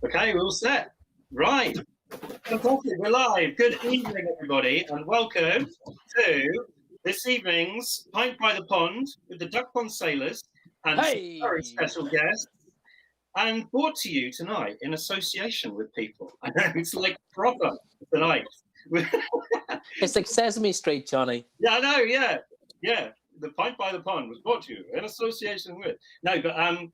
Okay, we're all set. Right. Fantastic. We're live. Good evening, everybody, and welcome to this evening's Pint by the Pond with the Duck Pond Sailors and some very special guests. And brought to you tonight in association with people. I know it's like proper tonight. It's like Sesame Street, Johnny. Yeah, I know. Yeah. The Pint by the Pond was brought to you in association with. No, but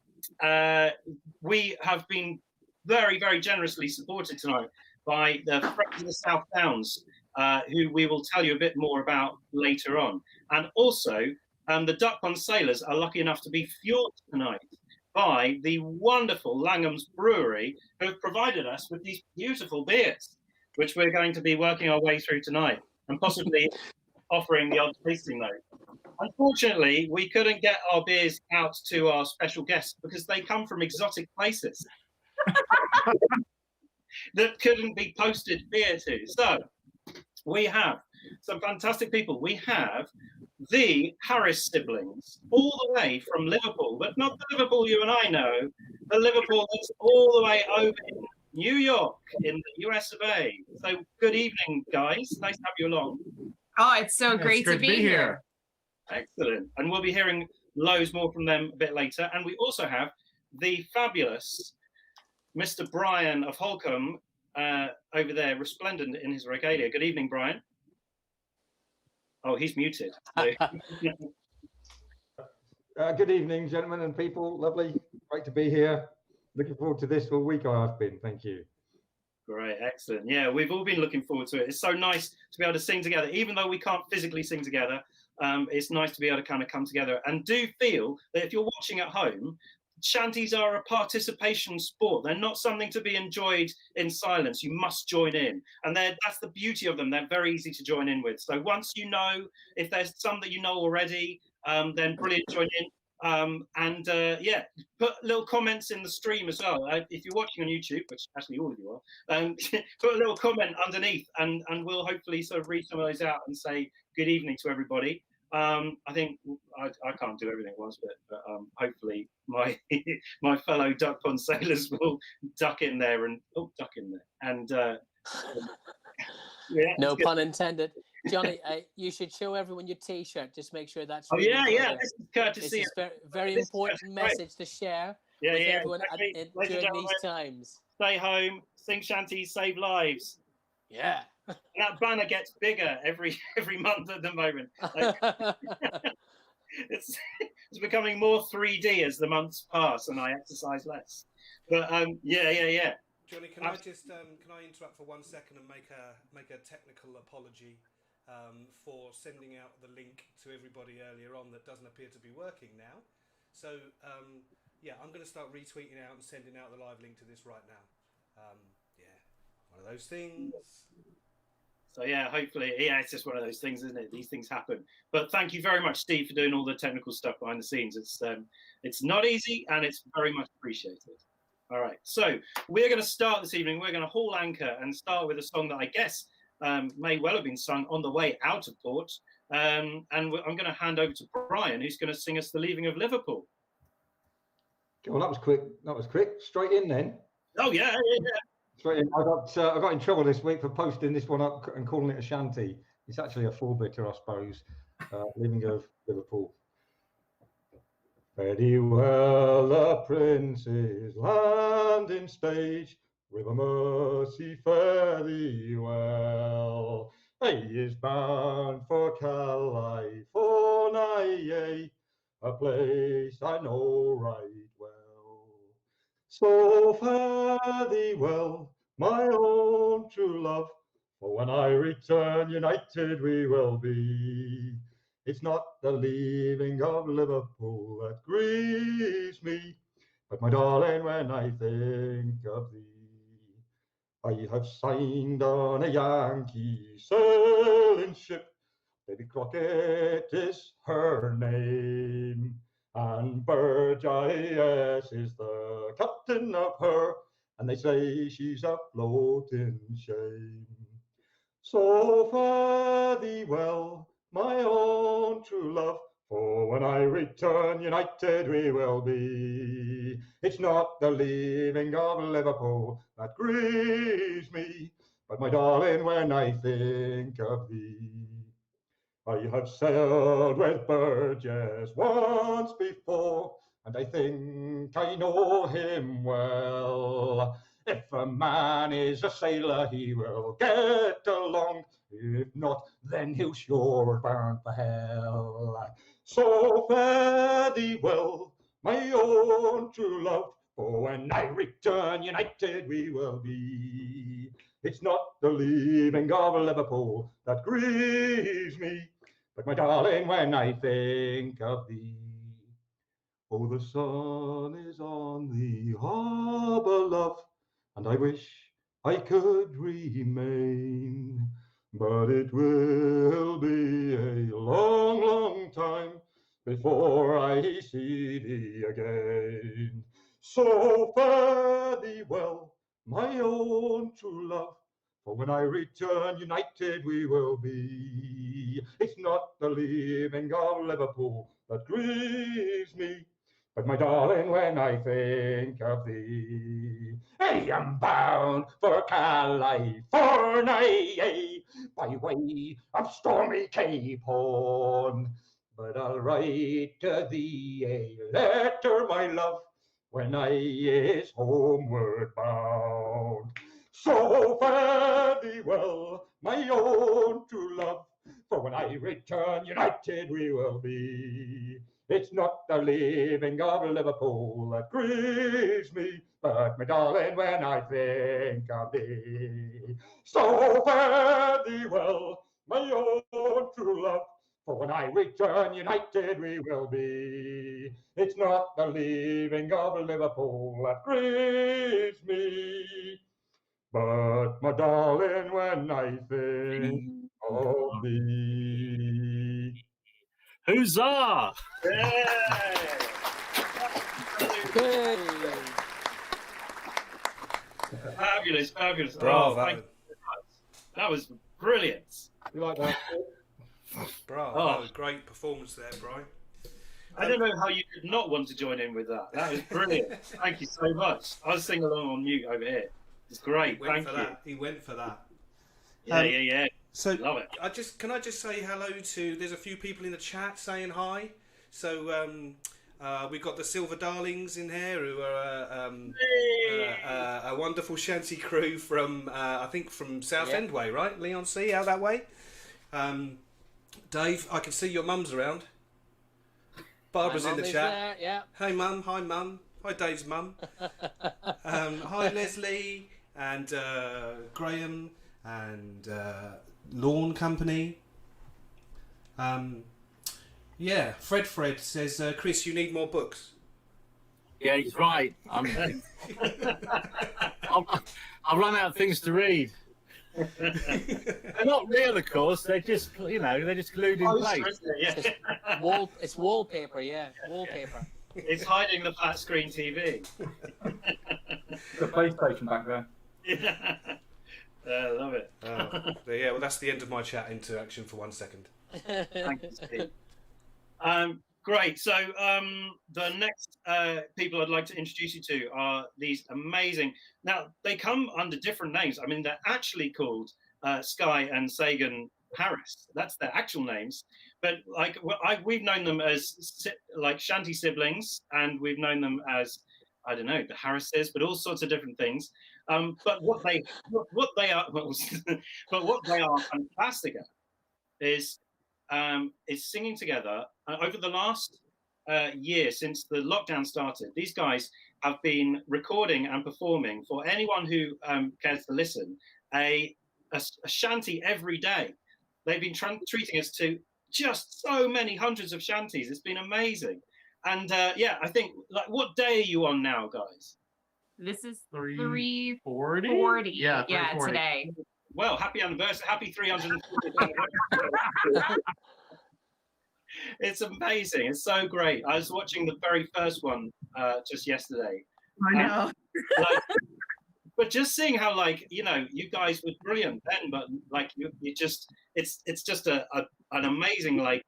we have been very, very generously supported tonight by the Friends of the South Downs, who we will tell you a bit more about later on. And also, the Duck Pond Sailors are lucky enough to be fueled tonight by the wonderful Langham's Brewery, who have provided us with these beautiful beers, which we're going to be working our way through tonight and possibly offering the odd tasting note. Unfortunately, we couldn't get our beers out to our special guests because they come from exotic places that couldn't be posted beer to. So we have some fantastic people. We have the Harris siblings, all the way from Liverpool, but not the Liverpool you and I know, the Liverpool that's all the way over in New York in the US of A. So good evening, guys. Nice to have you along. Oh, it's so great to be here. Excellent. And we'll be hearing loads more from them a bit later. And we also have the fabulous Mr. Brian of Holcomb over there, resplendent in his regalia. Good evening, Brian. Oh, he's muted. Good evening, gentlemen and people. Lovely. Great to be here. Looking forward to this all week I've been. Thank you. Great. Excellent. Yeah, we've all been looking forward to it. It's so nice to be able to sing together. Even though we can't physically sing together, it's nice to be able to kind of come together. And do feel that if you're watching at home, shanties are a participation sport. They're not something to be enjoyed in silence. You must join in. And that's the beauty of them. They're very easy to join in with. So once you know, if there's some that you know already, then brilliant, join in. Yeah, put little comments in the stream as well. If you're watching on YouTube, which actually all of you are, put a little comment underneath and we'll hopefully sort of read some of those out and say good evening to everybody. I think I can't do everything at once, but hopefully my my fellow Duck Pond sailors will duck in there and yeah, no pun intended. Johnny, you should show everyone your T-shirt. Just make sure that's. Really yeah. This is courtesy. It's a very important message to share with everyone during these times. Stay home, sing shanties, save lives. Yeah. And that banner gets bigger every month at the moment. It's becoming more 3D as the months pass and I exercise less. But yeah. Johnny, can I just can I interrupt for 1 second and make a technical apology for sending out the link to everybody earlier on that doesn't appear to be working now. So yeah, I'm going to start retweeting out and sending out the live link to this right now. Yeah, one of those things. So yeah, hopefully, it's just one of those things, isn't it? These things happen. But thank you very much, Steve, for doing all the technical stuff behind the scenes. It's not easy, and it's very much appreciated. All right, so we're going to start this evening. We're going to haul anchor and start with a song that I guess may well have been sung on the way out of port. And I'm going to hand over to Brian, who's going to sing us "The Leaving of Liverpool." Well, that was quick. That was quick. Straight in then. Oh yeah. Straight in. I got in trouble this week for posting this one up and calling it a shanty. It's actually a four-bitter, I suppose. Leaving of Liverpool. Fare thee well, the prince's landing stage. River Mercy, fare thee well. He is bound for California, a place I know right well. So fare thee well, my own true love, for when I return, united we will be. It's not the leaving of Liverpool that grieves me, but my darling, when I think of thee. I have signed on a Yankee sailing ship, Lady Crockett is her name, and Burgess is the captain of her, and they say she's afloat in shame. So fare thee well, my own true love, For when I return, united we will be. It's not the leaving of Liverpool that grieves me, but my darling, when I think of thee. I have sailed with Burgess once before, and I think I know him well. If a man is a sailor, he will get along. If not, then he'll sure burn for hell. So fare thee well, my own true love, for when I return, united we will be. It's not the leaving of Liverpool that grieves me, but my darling, when I think of thee. Oh, the sun is on the harbour, love, and I wish I could remain. But it will be a long, long time before I see thee again. So fare thee well, my own true love, for when I return, united we will be. It's not the leaving of Liverpool that grieves me, but my darling, when I think of thee. I am bound for California by way of stormy Cape Horn. But I'll write to thee a letter, my love, when I is homeward bound. So fare thee well, my own true love, for when I return, united we will be. It's not the leaving of Liverpool that grieves me, but my darling, when I think of thee. So fare thee well, my own true love, for when I return, united we will be. It's not the leaving of Liverpool that grieves me, but my darling, when I think of thee. Huzzah! Fabulous, fabulous. Bravo. Oh, thank you so much. That was brilliant. You like that? Bravo. Great performance there, Brian. I don't know how you could not want to join in with that. That was brilliant. Thank you so much. I was singing along on mute over here. It's great. Thank you. He went for that. Yeah. So love it. Can I just say hello to? There's a few people in the chat saying hi. So we've got the Silver Darlings in here, who are a wonderful shanty crew from I think from Southend way, right? Leon C, out that way. Dave, I can see your mum's around. Barbara's in the chat. There, yeah. Hey mum, hi mum, hi Dave's mum. Hi Leslie and Graham and Lawn Company. Yeah, Fred says, Chris, you need more books. Yeah, he's right. I've run out of things to read. They're not real, of course. They're just, they're just glued in place. It's wallpaper, yeah, wallpaper. It's hiding the flat screen TV. The PlayStation back there. Yeah. Love it. Yeah, well, that's the end of my chat interaction for 1 second. Thank you, Steve. Great. So the next people I'd like to introduce you to are these amazing. Now they come under different names. I mean, they're actually called Sky and Sagan Harris. That's their actual names. But like we've known them as like Shanty siblings, and we've known them as, I don't know, the Harrises, but all sorts of different things. But what they are, but what they are fantastic at is singing together. Over the last year, since the lockdown started, these guys have been recording and performing for anyone who cares to listen a shanty every day. They've been treating us to just so many hundreds of shanties. It's been amazing. And yeah, I think, like, what day are you on now, guys? This is 340. 340. Yeah, yeah, today. Well, happy anniversary, happy 340th anniversary. It's amazing. It's so great. I was watching the very first one just yesterday. I know. But just seeing how, like, you guys were brilliant then, but like you just, it's just an amazing, like,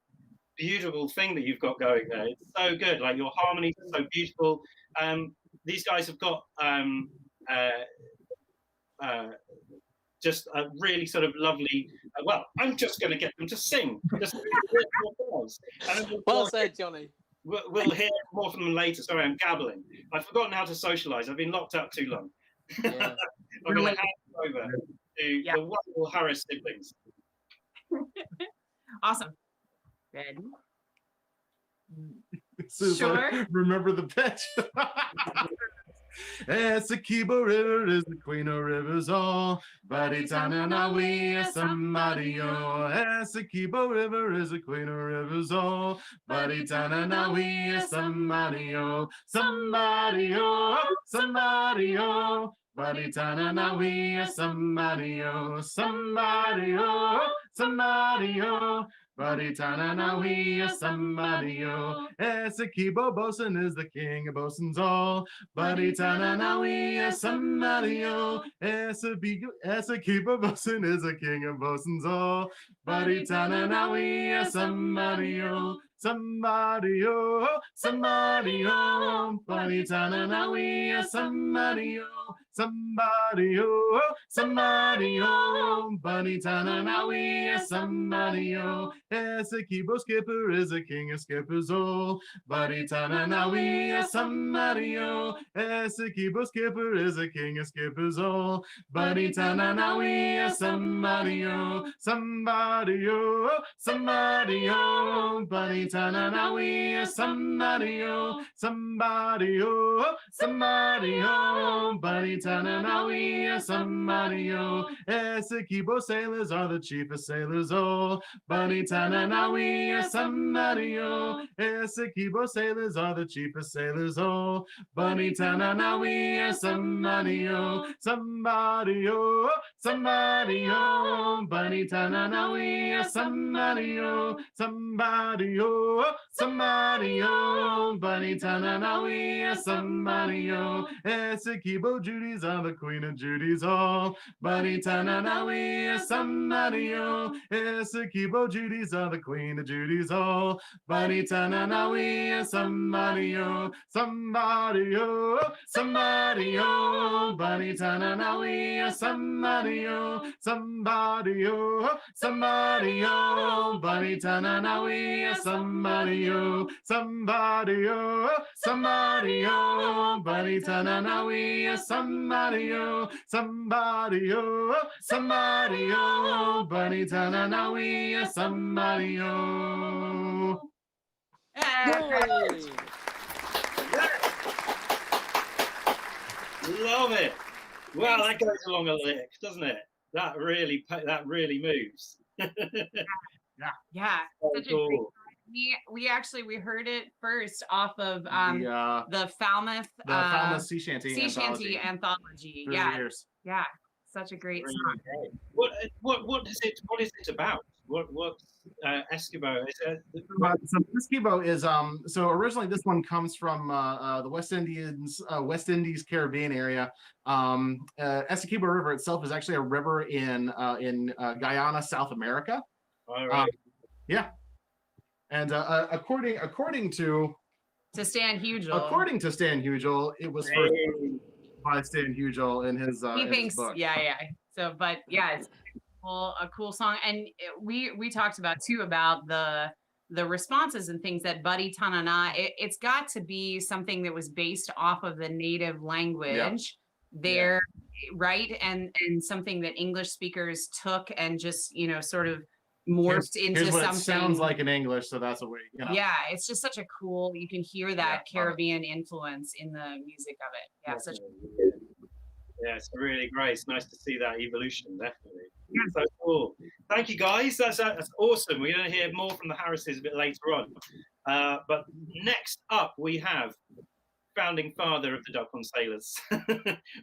beautiful thing that you've got going there. It's so good. Like your harmonies are so beautiful. These guys have got just a really sort of lovely. Well, I'm just going to get them to sing. Just well said, Johnny. We'll hear more from them later. Sorry, I'm gabbling. I've forgotten how to socialise. I've been locked up too long. Yeah. I'm going to hand it over to the wonderful Harris siblings. Awesome. Ready? Sure. Remember the pitch. Essequibo River is the queen of rivers all. Baditana somebody oh. Essequibo River is the queen of rivers all. Baditana somebody oh. Somebody oh. Somebody oh. Baditana somebody oh. Somebody oh. Somebody oh. Baditana somebody oh. Essequibo bosun is the king of bosuns all. Baditana somebody oh. Essequibo bosun is the king of bosuns all. Baditana somebody oh. Somebody oh. Somebody oh. Baditana somebody oh. Somebody oh. Somebody oh. Baditana somebody oh. Essequibo skipper is a king of skippers all. Baditana somebody oh. Essequibo skipper is a king of skippers all. Baditana somebody oh. Somebody oh. Somebody oh. Baditana somebody oh. Somebody oh. Somebody oh. Baditana somebody oh. Essequibo sailors are the chiefest sailors all. Baditana somebody oh. Essequibo sailors are the cheapest sailors all. Baditana somebody oh. Somebody oh. Somebody oh. Baditana somebody oh. Somebody oh. Somebody oh. Baditana somebody oh. Essequibo Judy's are the queen of Judy's all. Baditana somebody oh. Essequibo Judy's are the queen of Judy's all. Baditana somebody oh. Somebody oh. Somebody oh. Baditana somebody oh. Somebody oh. Somebody oh. Baditana somebody oh. Somebody oh. Somebody oh. Baditana somebody oh. Somebody oh. Somebody oh. Baditana somebody oh. Yay! Love it. Well, that goes along a lick, doesn't it? That really moves. Yeah. Such a great we heard it first off of the Falmouth Sea Shanty anthology. Years. Yeah. Such a great song. What is it about? What Esquibo is it? So Esquibo is so originally this one comes from the West Indies Caribbean area. Essequibo River itself is actually a river in Guyana, South America. All right. Yeah. And according to Stan Hugel. According to Stan Hugel, it was first by Stan Hugel in his he thinks his book. Yeah. So but yeah, it's a cool song. And we talked about too about the responses and things that Buddy Tanana, it's got to be something that was based off of the native language there, right? And something that English speakers took and just, sort of morphed into what something. It sounds like in English, so that's a way. Yeah, it's just such a cool. You can hear that Caribbean influence in the music of it. Yeah, yeah, it's really great. It's nice to see that evolution, definitely. Yeah. So cool. Thank you, guys. That's awesome. We're going to hear more from the Harrises a bit later on. But next up, we have founding father of the Duck Pond Sailors,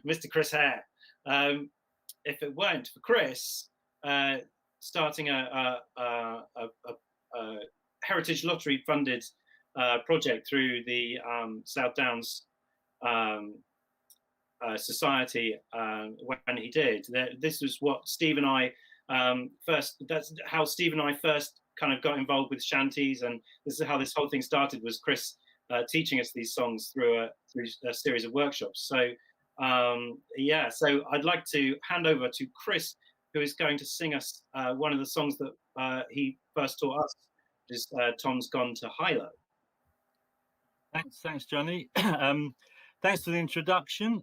Mr. Chris Hare. If it weren't for Chris starting a Heritage Lottery funded project through the South Downs Society when he did. This was what Steve and I first. That's how Steve and I first kind of got involved with shanties, and this is how this whole thing started. Was Chris teaching us these songs through a series of workshops? So yeah, so I'd like to hand over to Chris, who is going to sing us one of the songs that he first taught us, which is Tom's Gone to Hilo. Thanks, Johnny. Thanks for the introduction.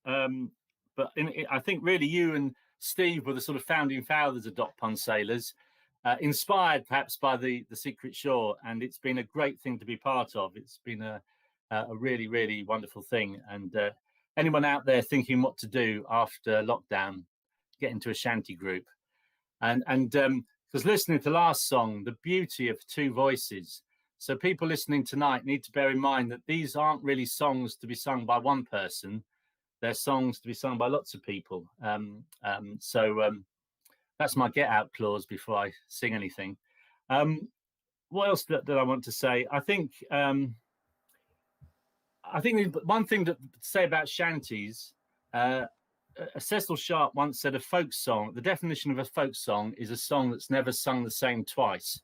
But I think really you and Steve were the sort of founding fathers of Dot Pond Sailors, inspired perhaps by the Secret Shore, and it's been a great thing to be part of. It's been a really, really wonderful thing. And anyone out there thinking what to do after lockdown, get into a shanty group. And because listening to the last song, the beauty of two voices. So people listening tonight need to bear in mind that these aren't really songs to be sung by one person. They're songs to be sung by lots of people. So that's my get out clause before I sing anything. What else did I want to say? I think one thing to say about shanties, Cecil Sharp once said a folk song, the definition of a folk song is a song that's never sung the same twice.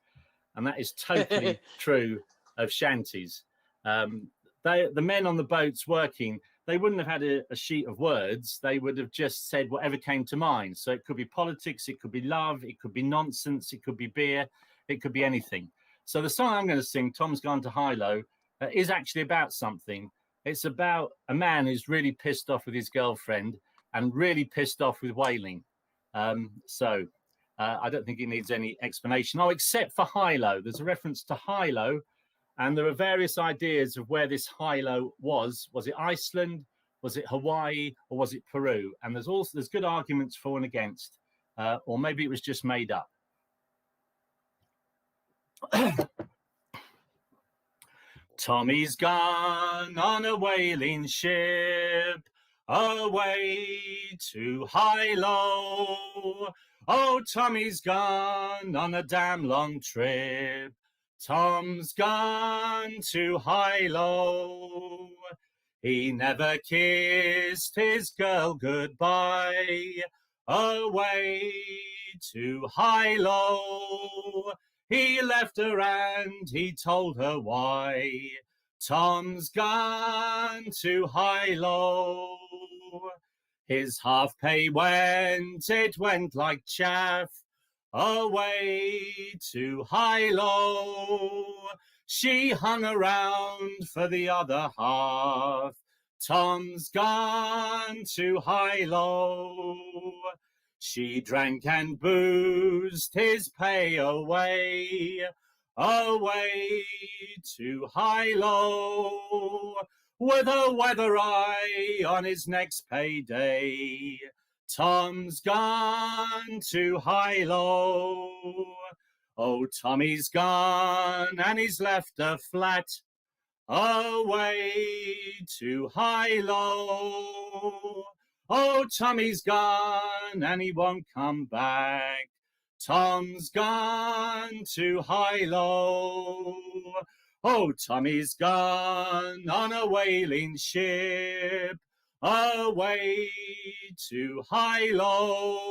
And that is totally true of shanties. The men on the boats working, they wouldn't have had a sheet of words. They would have just said whatever came to mind. So it could be politics, it could be love, it could be nonsense, it could be beer, it could be anything. So the song I'm going to sing, Tom's Gone to Hilo, is actually about something. It's about a man who's really pissed off with his girlfriend and really pissed off with whaling. I don't think it needs any explanation. Oh, except for Hilo. There's a reference to Hilo, and there are various ideas of where this Hilo was. Was it Iceland? Was it Hawaii? Or was it Peru? And there's good arguments for and against, or maybe it was just made up. Tommy's gone on a whaling ship, away to Hilo. Oh, Tommy's gone on a damn long trip. Tom's gone to Hilo. He never kissed his girl goodbye. Away to Hilo. He left her and he told her why. Tom's gone to Hilo. His half pay it went like chaff, away to Hilo. She hung around for the other half. Tom's gone to Hilo. She drank and boozed his pay away, away to Hilo. With a weather eye on his next payday. Tom's gone to Hilo. Oh, Tommy's gone and he's left her flat. Away to Hilo. Oh, Tommy's gone and he won't come back. Tom's gone to Hilo. Oh, Tommy's gone on a whaling ship, away to Hilo.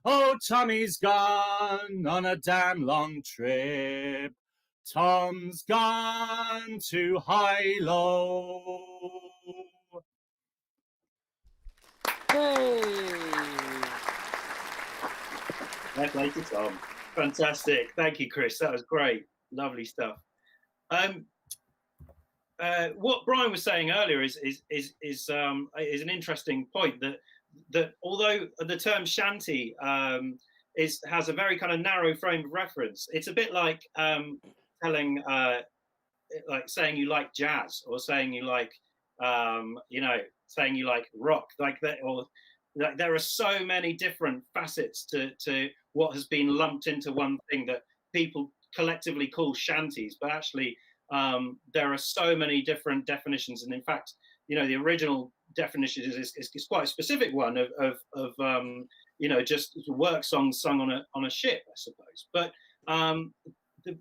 Oh, Tommy's gone on a damn long trip. Tom's gone to Hilo. Hey! Fair play to Tom. Fantastic. Thank you, Chris. That was great. Lovely stuff. What Brian was saying earlier is an interesting point, that although the term shanty has a very kind of narrow frame of reference, it's a bit like telling like saying you like jazz, or saying you like saying you like rock, like that, or like there are so many different facets to what has been lumped into one thing that people collectively call shanties, but actually there are so many different definitions. And in fact, the original definition is quite a specific one of just work songs sung on a ship, I suppose. But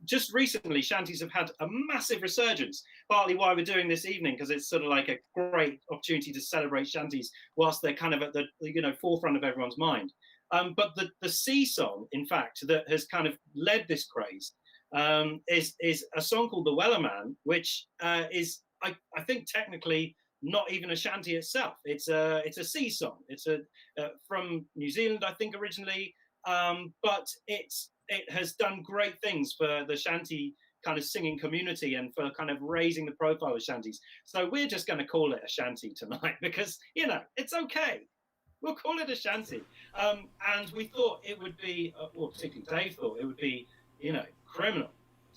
just recently, shanties have had a massive resurgence, partly why we're doing this evening, because it's sort of like a great opportunity to celebrate shanties whilst they're kind of at the forefront of everyone's mind. But the Sea song, in fact, that has kind of led this craze is a song called The Wellerman, which is, I think, technically not even a shanty itself. It's a sea song. It's from New Zealand, I think, originally, but it has done great things for the shanty kind of singing community and for kind of raising the profile of shanties. So we're just going to call it a shanty tonight because, you know, it's okay. We'll call it a shanty. And we thought it would be, well, particularly Dave thought it would be, you know, criminal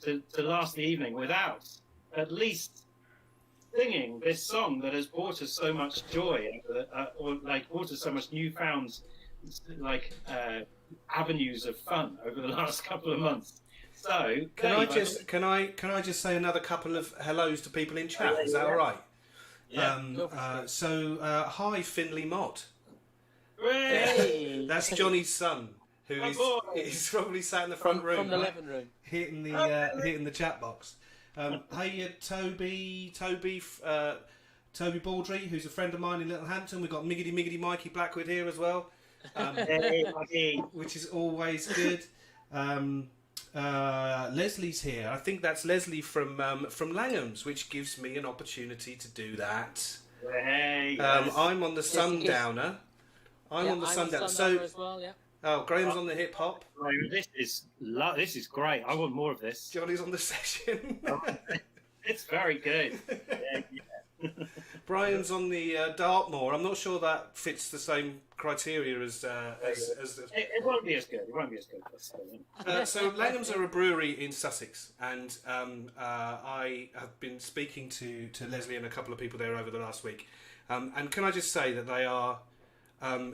to last the evening without at least singing this song that has brought us so much joy, or like brought us so much newfound avenues of fun over the last couple of months. So can I just say another couple of hellos to people in chat? Is that all right? Yeah. Hi Finley Mott. Hey. That's Johnny's son, who is probably sat in the front room from the living room, hitting the chat box. Hey, Toby Baldry, who's a friend of mine in Littlehampton. We've got Miggity Mikey Blackwood here as well, which is always good. Leslie's here. I think that's Leslie from Langham's, which gives me an opportunity to do that. Hey, I'm on the Sundowner. I'm on the Sundowner. So, as well, yeah. Oh, Graham's on the hip hop. This is great. I want more of this. Johnny's on the session. It's very good. Brian's on the Dartmoor. I'm not sure that fits the same criteria as the... It won't be as good. It won't be as good. So Langham's are a brewery in Sussex, and I have been speaking to Leslie and a couple of people there over the last week. And can I just say that they are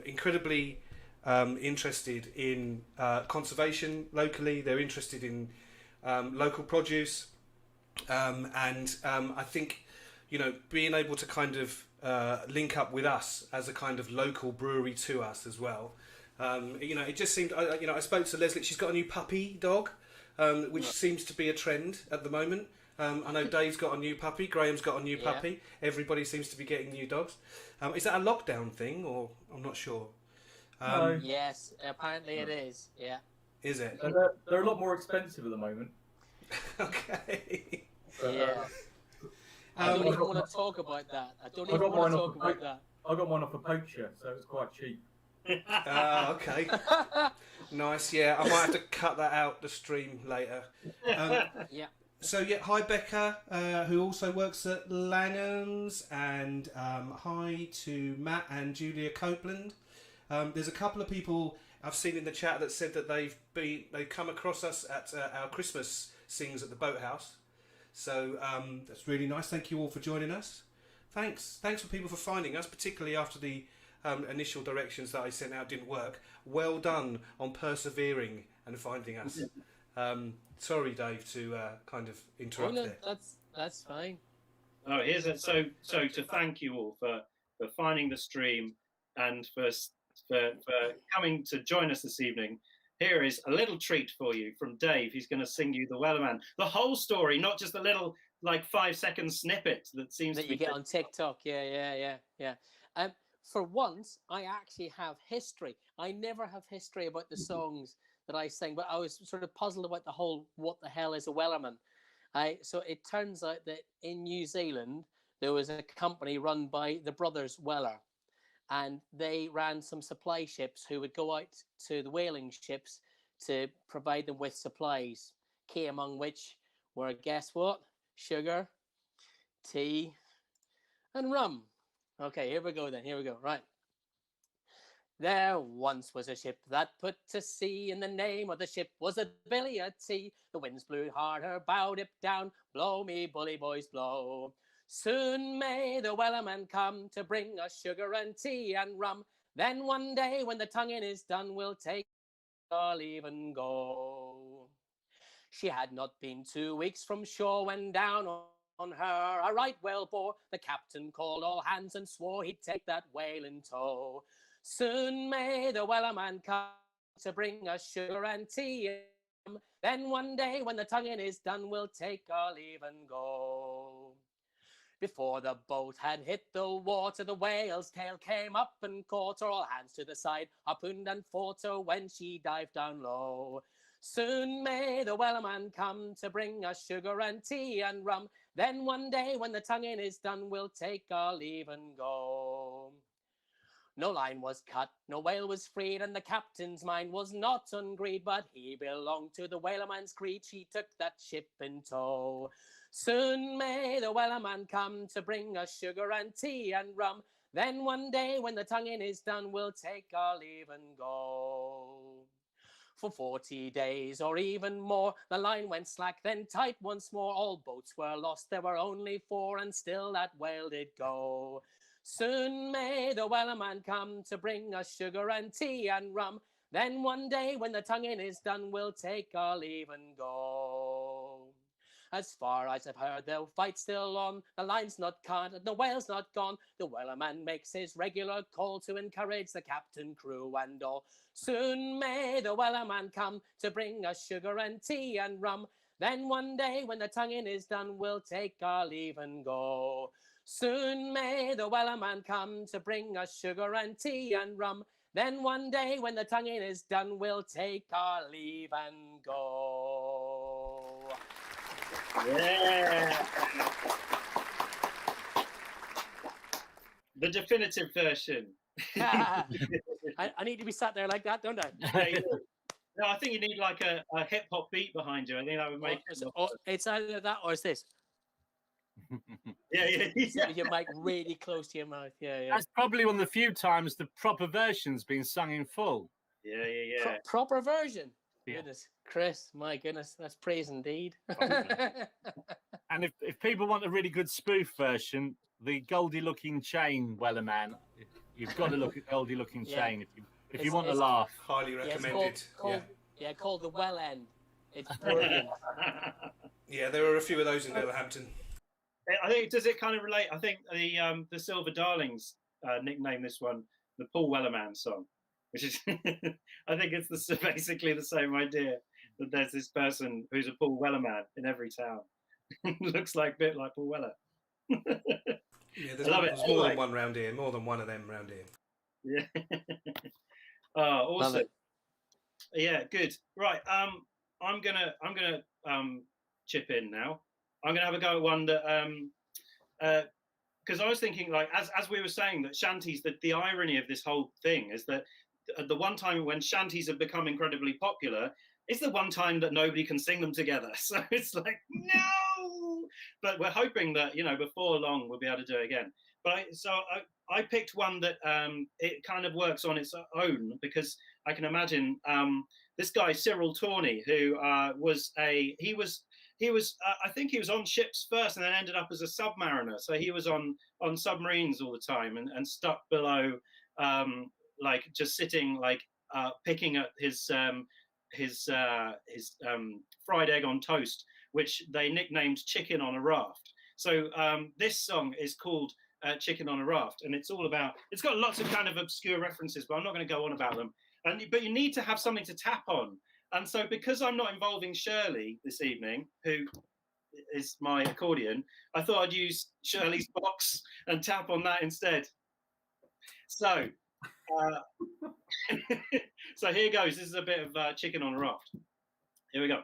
incredibly interested in conservation locally. They're interested in local produce, and I think, you know, being able to kind of link up with us as a kind of local brewery to us as well. You know, it just seemed, you know, I spoke to Leslie. She's got a new puppy dog, which seems to be a trend at the moment. I know Dave's got a new puppy. Graham's got a new puppy. Everybody seems to be getting new dogs. Is that a lockdown thing, or I'm not sure? No. Yes, apparently it is. Yeah. Is it? They're a lot more expensive at the moment. Okay. Yeah. I don't even want to talk about that. I got mine off a poacher, so it was quite cheap. Okay. Nice. Yeah, I might have to cut that out the stream later. Yeah. So yeah, hi Becca, who also works at Langham's, and hi to Matt and Julia Copeland. There's a couple of people I've seen in the chat that said that they've come across us at our Christmas sings at the Boathouse. So that's really nice. Thank you all for joining us. Thanks for people for finding us, particularly after the initial directions that I sent out didn't work. Well done on persevering and finding us. Sorry, Dave, to kind of interrupt there. That's fine. Oh, so to thank you all for finding the stream and for coming to join us this evening. Here is a little treat for you from Dave. He's going to sing you the Wellerman, the whole story, not just a little like 5-second snippet that seems that to be you get on TikTok. Yeah. For once, I actually have history. I never have history about the songs that I sing, but I was sort of puzzled about the whole what the hell is a Wellerman. So it turns out that in New Zealand there was a company run by the brothers Weller, and they ran some supply ships who would go out to the whaling ships to provide them with supplies, key among which were, guess what? Sugar, tea, and rum. Okay, here we go then. Here we go. Right. There once was a ship that put to sea, and the name of the ship was a Billy at Sea. The winds blew hard, her bow dipped down. Blow me, bully boys, blow. Soon may the Wellerman come to bring us sugar and tea and rum. Then one day when the tonguing is done, we'll take our leave and go. She had not been 2 weeks from shore when down on her a right whale bore. The captain called all hands and swore he'd take that whale in tow. Soon may the Wellerman come to bring us sugar and tea and rum. Then one day when the tonguing is done, we'll take our leave and go. Before the boat had hit the water, the whale's tail came up and caught her. All hands to the side, harpooned and fought her when she dived down low. Soon may the Wellerman come to bring us sugar and tea and rum. Then one day when the tonguing is done, we'll take our leave and go. No line was cut, no whale was freed, and the captain's mind was not ungreed, but he belonged to the whaleman's creed. He took that ship in tow. Soon may the Wellerman come to bring us sugar and tea and rum. Then one day when the tonguing is done, we'll take our leave and go. For 40 days or even more, the line went slack, then tight once more. All boats were lost, there were only 4, and still that whale did go. Soon may the Wellerman come to bring us sugar and tea and rum. Then one day when the tonguing is done, we'll take our leave and go. As far as I've heard, the fight's still on. The line's not cut, the whale's not gone. The Wellerman makes his regular call to encourage the captain, crew, and all. Soon may the Wellerman come to bring us sugar and tea and rum. Then one day when the tonguing is done, we'll take our leave and go. Soon may the Wellerman come to bring us sugar and tea and rum. Then one day when the tonguing is done, we'll take our leave and go. Yeah. The definitive version. I need to be sat there like that, don't I? No, I think you need like a hip hop beat behind you. I think that would make it's either that or it's this. Yeah. Your mic really close to your mouth. Yeah. That's probably one of the few times the proper version's been sung in full. Yeah. Proper version. Yeah. Goodness, Chris, my goodness, that's praise indeed. And if people want a really good spoof version, the Goldie Looking Chain Wellerman, you've got to look at Goldie Looking Chain if you want to laugh. Highly recommended. Called the Well End. It's brilliant. Yeah, there are a few of those in Littlehampton. I think, does it kind of relate? I think the Silver Darlings nicknamed this one the Paul Wellerman song, which is I think it's basically the same idea, that there's this person who's a Paul Wellerman in every town. Looks like a bit like Paul Weller. Yeah, there's more than one round here, more than one of them round here. Yeah. Oh, awesome. Yeah, good. Right. I'm gonna chip in now. I'm gonna have a go at one that because I was thinking, like, as we were saying, that shanties, the irony of this whole thing is that the one time when shanties have become incredibly popular, it's the one time that nobody can sing them together. So it's like, no. But we're hoping that, before long we'll be able to do it again. But I picked one that it kind of works on its own, because I can imagine this guy Cyril Tawney, who I think he was on ships first and then ended up as a submariner. So he was on submarines all the time and stuck below, like just sitting, like picking at his fried egg on toast, which they nicknamed Chicken on a Raft. So this song is called Chicken on a Raft, and it's got lots of kind of obscure references, but I'm not going to go on about them. But you need to have something to tap on. And so, because I'm not involving Shirley this evening, who is my accordion, I thought I'd use Shirley's box and tap on that instead. So, so here goes. This is a bit of Chicken on a Raft. Here we go.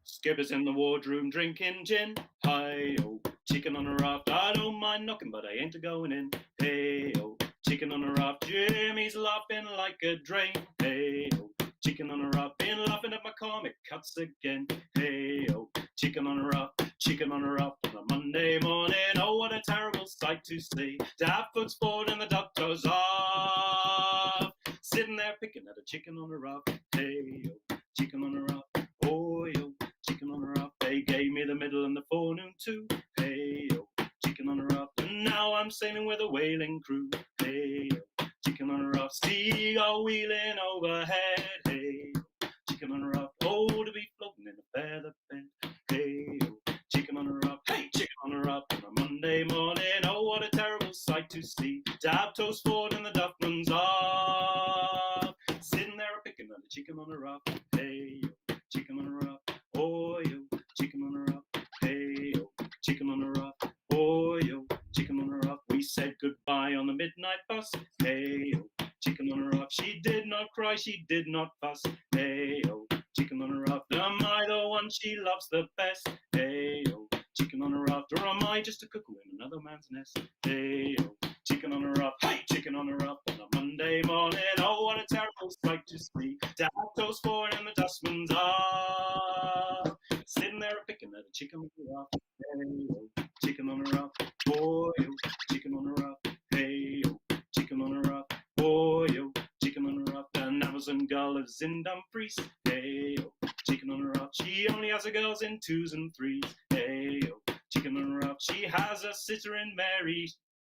Skippers in the wardroom drinking gin. Hi-oh, chicken on a raft. I don't mind knocking, but I ain't a-going in. Hey-oh, chicken on a raft. Jimmy's laughing like a drain. Hey-oh, chicken on a raft. Been laughing at my comic cuts again. Hey-oh, chicken on a raft. Chicken on a raft on a Monday morning. Oh, what a terrible sight to see. To have foot's forward and the duck toes off. Sitting there picking at a chicken on a raft. Hey-oh, chicken on a raft. Oh-yo, chicken on a raft. They gave me the middle and the forenoon too. Hey-oh, chicken on a raft. And now I'm sailing with a whaling crew. Hey-oh, chicken on a raft. Seagull wheeling overhead. Hey-oh, chicken on a raft. Oh, to be floating in a feather bed. Hey-oh, chicken on a raft. Hey, chicken on a raft on a Monday morning. Oh, what a terrible sight to see. Dab toes forward and the duckman's off. Sitting there picking at a chicken on a raft. Hey-oh, chicken on a raft. Oh, yo, chicken on a raft. Hey, yo, chicken on a raft. Oh, by on the midnight bus. Hey, oh, chicken on a rock. She did not cry, she did not fuss. Hey, oh, chicken on a rock. Am I the one she loves the best? Hey, oh, chicken on a rock. Or am I just a cuckoo in another man's nest? Hey, oh, chicken on a rock. Hey, chicken on a rock on a Monday morning. Oh, what a terrible sight to see. To have toast for and the dustman's off. Sitting there picking at a chicken on a rock. Hey, oh, chicken on a rock. Boy, oh, chicken on a rock. Hey, oh, chicken on a rock. Boy, oh, chicken on a rock. An Amazon girl lives in Dumfries. Hey, oh, chicken on a rock. She only has her girls in 2s and 3s. Hey, oh, chicken on a rock. She has a sister in Mary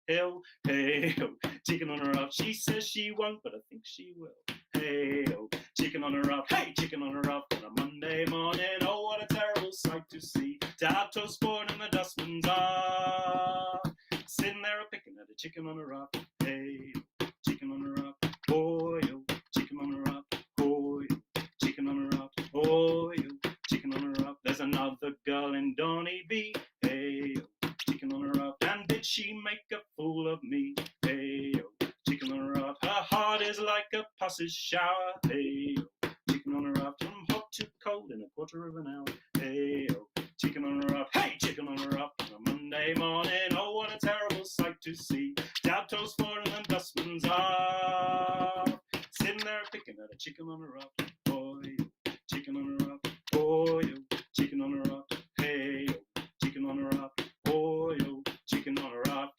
Hill. Hey, oh, chicken on a rock. She says she won't, but I think she will. Hey, oh, chicken on a rock. Hey, chicken on a rock on a Monday morning. Oh, what a terrible sight to see. To have toast born and the dustman's off. Sitting there picking at a chicken on a rock. Hey, oh, chicken on a rock. Boy, oh, chicken on a rock. Boy, oh, chicken on a rock. Boy, oh, chicken on a rock. There's another girl in Donnybee. Hey, oh, chicken on a rock. And did she make a fool of me? Hey, oh, chicken on a rock. Her heart is like a puss's shower. Hey, oh, chicken on a rock. From hot to cold in a quarter of an hour. Hey, oh, chicken on a rock. Hey, chicken on a rock on a Monday morning. Oh, what a terrible sight to see. Dab toast for and the dustman's off. Sitting there picking at a chicken on a rock. Boy, oh, chicken on a rock. Boy, oh, chicken on a rock. Hey, oh, chicken on a rock. Boy, oh, chicken on a rock.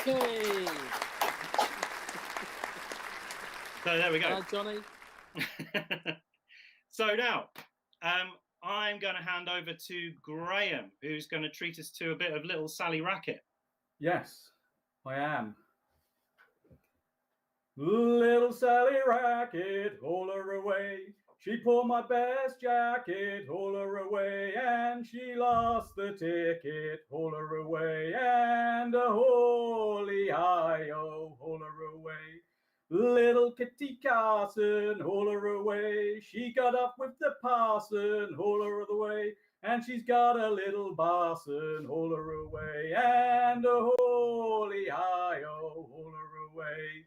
Hey. So there we go. Johnny. So now, I'm going to hand over to Graham, who's going to treat us to a bit of Little Sally Racket. Yes, I am. Little Sally Racket, haul her away. She pulled my best jacket, haul her away, and she lost the ticket, haul her away, and a holy hi-oh, haul her away. Little Kitty Carson, haul her away. She got up with the parson, haul her away, and she's got a little parson, haul her away, and a holy hi-oh, haul her away.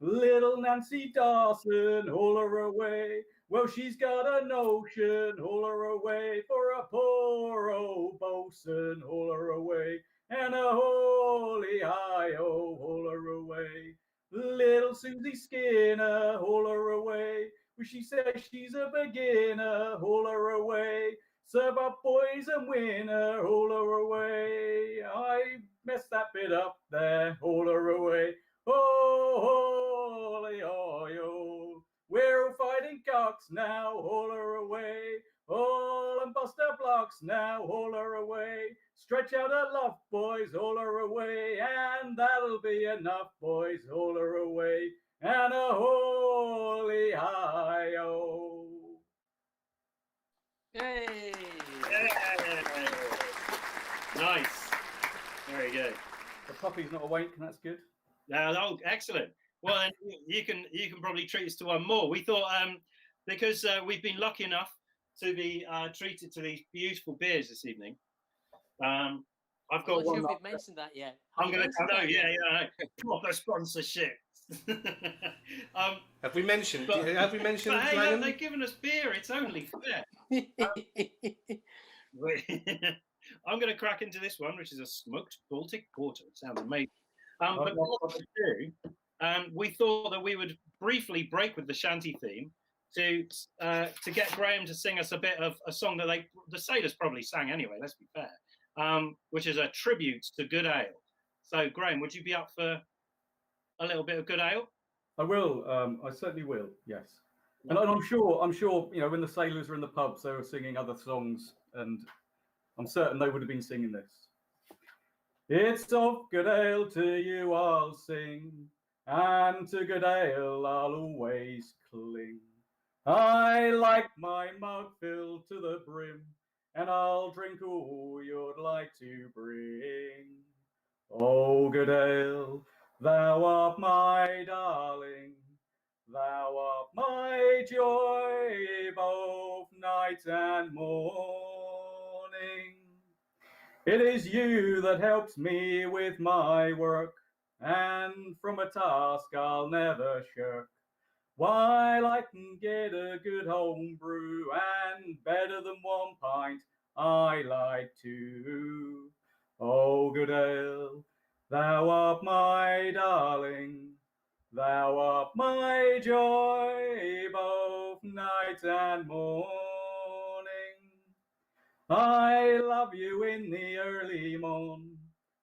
Little Nancy Dawson, haul her away. Well, she's got a notion, haul her away, for a poor old bosun, haul her away, and a holy hi-oh, haul her away. Little Susie Skinner, haul her away. Well, she says she's a beginner, haul her away. Serve up boys and win her, haul her away. I messed that bit up there, haul her away. Oh, holy, oh, yo. We're all fighting cocks now, haul her away. All and bust her blocks now, haul her away. Stretch out her love, boys, haul her away. And that'll be enough, boys, haul her away. And a holy hi-oh. Yay! Yeah. Nice. Very good. The puppy's not awake, and that's good. Oh, excellent. Well, then you can probably treat us to one more. We thought because we've been lucky enough to be treated to these beautiful beers this evening. I've got one. I'm not sure if we've mentioned that yet. I'm going to. I know, yeah. Proper sponsorship. Have we mentioned? But hey, Langham? look, they've given us beer. It's only fair. I'm going to crack into this one, which is a smoked Baltic porter. It sounds amazing. But what to do? We thought that we would briefly break with the shanty theme to get Graham to sing us a bit of a song that the sailors probably sang anyway. Let's be fair. Which is a tribute to good ale. So, Graham, would you be up for a little bit of good ale? I will. I certainly will. Yes. And I'm sure. You know, when the sailors were in the pubs, they were singing other songs, and I'm certain they would have been singing this. It's of good ale to you I'll sing, and to good ale I'll always cling. I like my mug filled to the brim, and I'll drink all you'd like to bring. Oh, good ale, thou art my darling, thou art my joy, both night and morning. It is you that helps me with my work, and from a task I'll never shirk. While I can get a good home brew, and better than 1 pint, I like to. Oh, good ale, thou art my darling, thou art my joy, both night and morning. I love you in the early morn,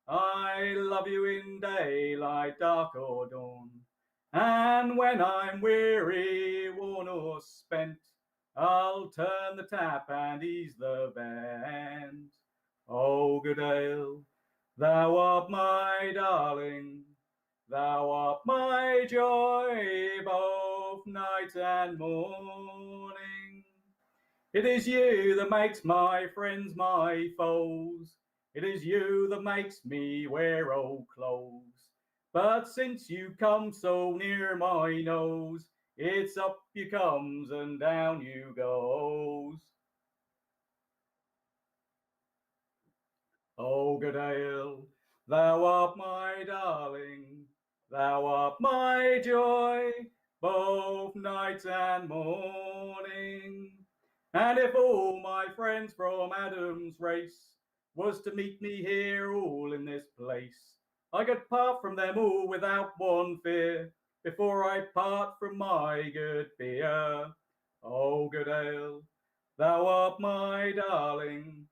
I love you in daylight, dark or dawn. And when I'm weary, worn or spent, I'll turn the tap and ease the vent. Oh, good ale, thou art my darling, thou art my joy, both night and morning. It is you that makes my friends my foes. It is you that makes me wear old clothes. But since you come so near my nose, it's up you comes and down you goes. Oh, good ale, thou art my darling, thou art my joy, both night and morning. And if all my friends from Adam's race was to meet me here all in this place, I could part from them all without one fear, before I part from my good beer. Oh, good ale, thou art my darling,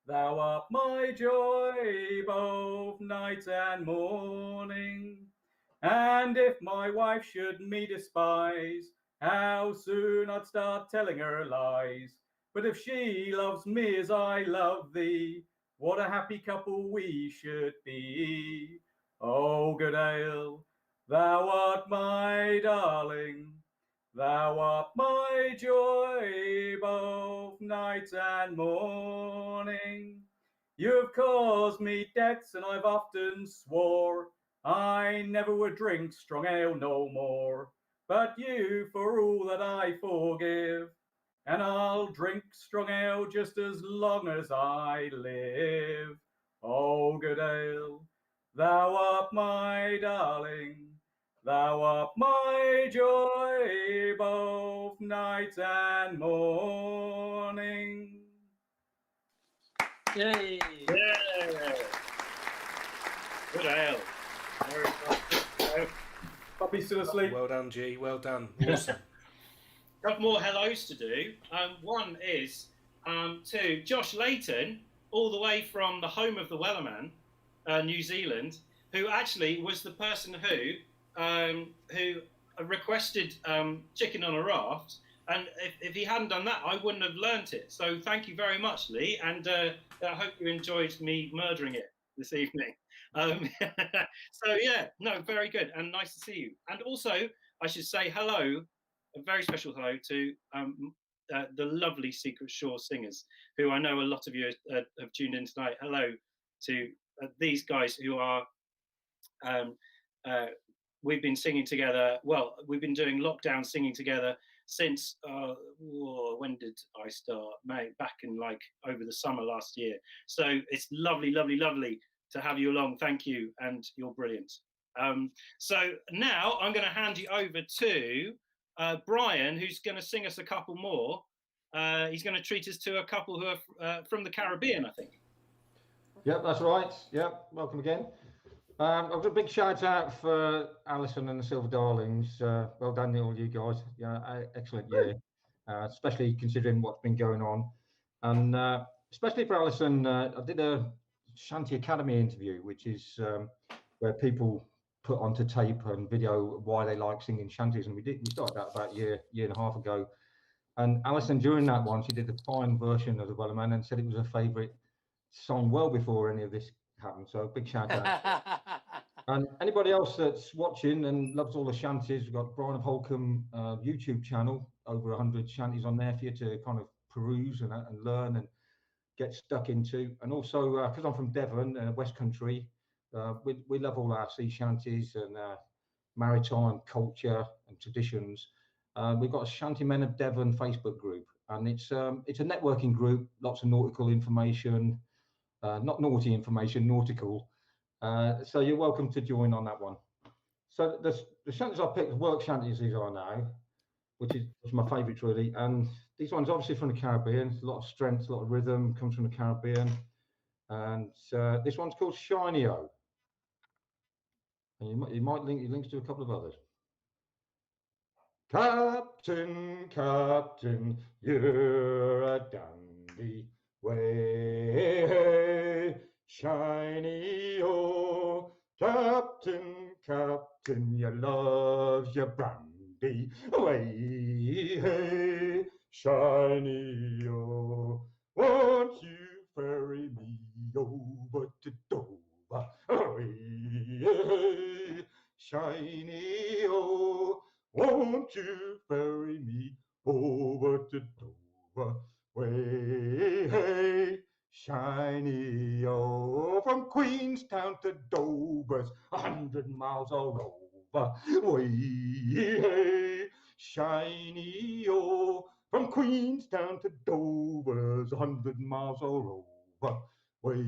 thou art my joy, both night and morning. And if my wife should me despise, how soon I'd start telling her lies. But if she loves me as I love thee, what a happy couple we should be. Oh, good ale, thou art my darling, thou art my joy, both night and morning. You've caused me debts, and I've often swore I never would drink strong ale no more. But you for all that I forgive, and I'll drink strong ale just as long as I live. Oh, good ale, thou art my darling, thou art my joy, both night and morning. Yay. Yeah. Good ale. Very nice. Puppy's still asleep. Well done, G. Well done. Awesome. Got more hellos to do. One is to Josh Layton, all the way from the home of the Wellerman, New Zealand, who actually was the person who requested chicken on a raft. And if he hadn't done that, I wouldn't have learnt it. So thank you very much, Lee. And I hope you enjoyed me murdering it this evening. So yeah, no, very good and nice to see you. And also, I should say hello, a very special hello to the lovely Secret Shore singers, who I know a lot of you have tuned in tonight. Hello to these guys who are, we've been singing together. Well, we've been doing lockdown singing together since, when did I start? Back in like over the summer last year. So it's lovely, lovely, lovely to have you along. Thank you, and you're brilliant. So now I'm going to hand you over to Brian, who's going to sing us a couple more. He's going to treat us to a couple who are from the Caribbean, I think. Yep, that's right. Yep, welcome again. I've got a big shout out for Alison and the Silver Darlings. Well done, all you guys. Yeah, excellent year, especially considering what's been going on. And especially for Alison, I did a Shanty Academy interview, which is where people put onto tape and video why they like singing shanties. And we started that about a year and a half ago. And Alison, during that one, she did a fine version of the Wellerman and said it was her favourite song well before any of this happened. So big shout out. And anybody else that's watching and loves all the shanties, we've got Brian of Holcomb YouTube channel, over 100 shanties on there for you to kind of peruse and learn and get stuck into. And also, because I'm from Devon, West Country, we love all our sea shanties and maritime culture and traditions. We've got a Shanty Men of Devon Facebook group, and it's a networking group, lots of nautical information, not naughty information, nautical. So you're welcome to join on that one. So the shanties I picked, work shanties these are now, which is my favourite really. And these ones obviously from the Caribbean, a lot of strength, a lot of rhythm comes from the Caribbean. And this one's called Shiny-O. And you might link links to a couple of others. Captain, Captain, you're a dandy. Way, Shiny-O. Captain, Captain, you love your brandy. Way, hey, Shiny-O. Won't you ferry me over to Dover? Way, hey, Shiny-O. Won't you ferry me over to Dover? Way, hey, Shiny-O. From Queenstown to Dover's 100 miles all over. Way, hey, Shiny-O. From Queenstown to Dover's 100 miles all over. Way,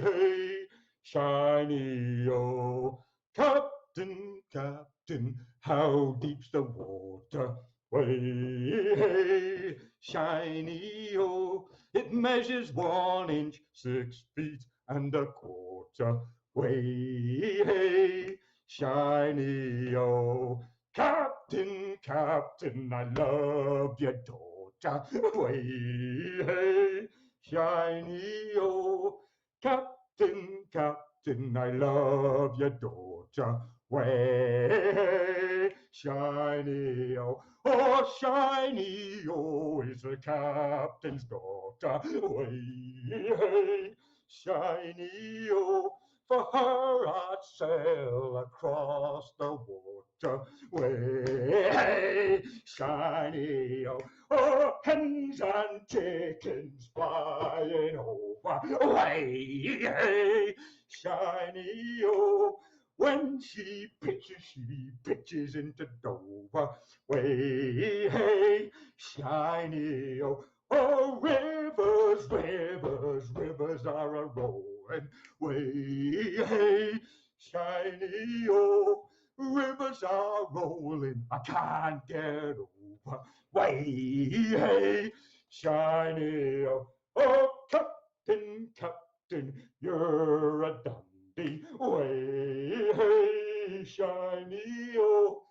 hey, Shiny-O. Captain, Captain, how deep's the water? Way, hey, Shiny-O. It measures 1 inch, 6 feet and a quarter. Way, hey, Shiny-O. Captain, Captain, I love your daughter. Way, hey, Shiny-O. Captain, Captain, I love your daughter. Way, hey, Shiny-O. Oh, Shiny-O is the captain's daughter. Way, hey, Shiny-O. For her I'd sail across the water. Way, hey, Shiny-O. Oh, hens and chickens flying over. Way, hey, Shiny-O. When she pitches into Dover. Way, hey, Shiny-O. Oh, rivers, rivers, rivers are a-rolling. Way, hey, Shiny-O. Rivers are rolling, I can't get over. Way, hey, Shiny-O. Oh, Captain, Captain, you're a dandy. Way, hey, Shiny-O.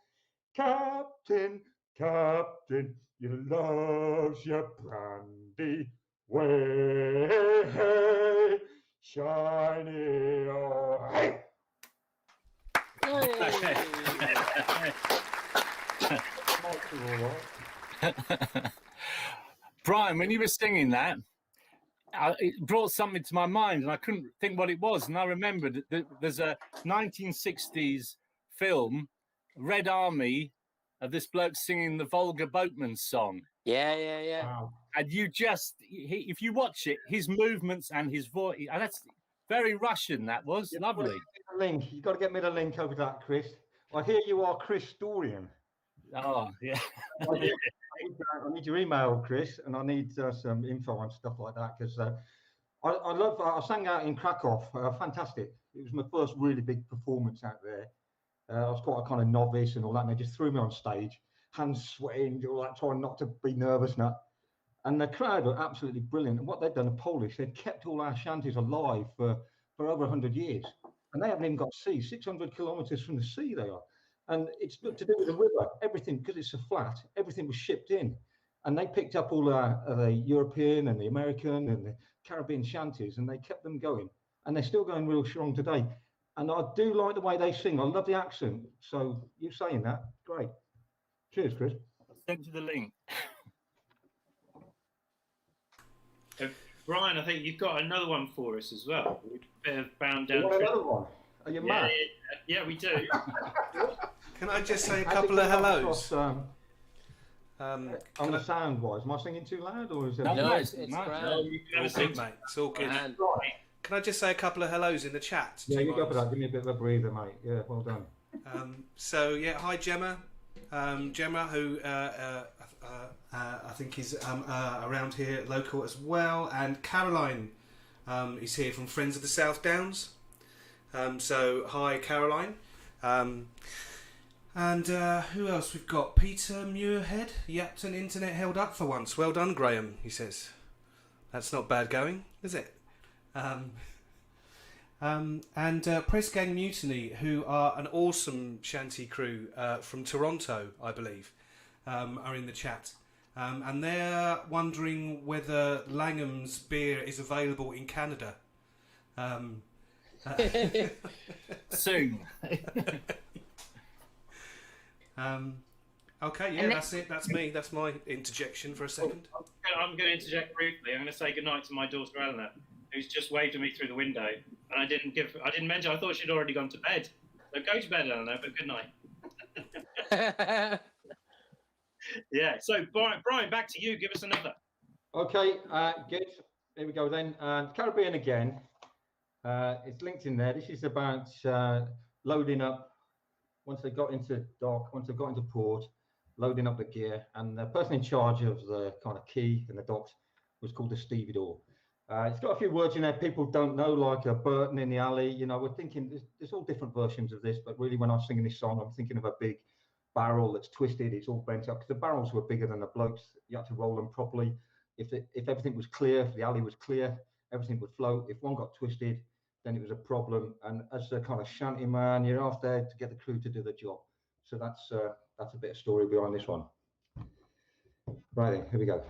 Captain, Captain, you loves your brandy. Way, hey, Shiny-O. Hey! Brian, when you were singing that, it brought something to my mind, and I couldn't think what it was. And I remembered that there's a 1960s film, Red Army, of this bloke singing the Volga Boatman song. Yeah. Wow. And you just, if you watch it, his movements and his voice, that's very Russian. That was lovely. Link. You've got to get me the link over that, Chris. I hear you are Chris Dorian. Oh, yeah. I need your email, Chris, and I need some info and stuff like that, because I sang out in Krakow. Fantastic. It was my first really big performance out there. I was quite a kind of novice and all that, and they just threw me on stage, hands sweating, all that, trying not to be nervous and that. And the crowd were absolutely brilliant. And what they'd done, the Polish, they'd kept all our shanties alive for over 100 years. And they haven't even got sea, 600 kilometres from the sea they are. And it's to do with the river, everything, because it's a flat, everything was shipped in. And they picked up all the European and the American and the Caribbean shanties, and they kept them going. And they're still going real strong today. And I do like the way they sing. I love the accent. So you saying that, great. Cheers, Chris. I'll send you the link. Brian, I think you've got another one for us as well. We've found down. You want another one? Are you mad? Yeah, we do. Can I just say a couple of hellos? On the sound wise, am I singing too loud, or is it? No, it's No, grand. you All can good, mate. It's all good. Grand. Can I just say a couple of hellos in the chat? Yeah, you go for that. Give me a bit of a breather, mate. Yeah, well done. So yeah, hi Gemma. Gemma, who I think is around here local as well, and Caroline, is here from Friends of the South Downs. So hi Caroline. And who else we've got? Peter Muirhead. Yapton internet held up for once. Well done, Graham, he says. That's not bad going, is it? And Press Gang Mutiny, who are an awesome shanty crew from Toronto, I believe, are in the chat. And they're wondering whether Langham's beer is available in Canada. Soon. Okay, yeah, that's it. That's me. That's my interjection for a second. I'm going to interject briefly. I'm going to say goodnight to my daughter Eleanor, who's just waved at me through the window, and I didn't mention. I thought she'd already gone to bed. So go to bed, Eleanor. But good night. Yeah. So Brian, back to you. Give us another. Okay, good. Here we go then. Caribbean again. It's linked in there. This is about loading up once they got into dock, once they got into port, loading up the gear, and the person in charge of the kind of key in the docks was called the Stevedore. It's got a few words in there people don't know, like a Burton in the alley. You know, we're thinking there's all different versions of this, but really when I'm singing this song, I'm thinking of a big barrel that's twisted, it's all bent up, because the barrels were bigger than the blokes. You had to roll them properly. If everything was clear, if the alley was clear, everything would float. If one got twisted, then it was a problem. And as a kind of shanty man, you're off there to get the crew to do the job. So that's a bit of story behind this one. Right then, here we go.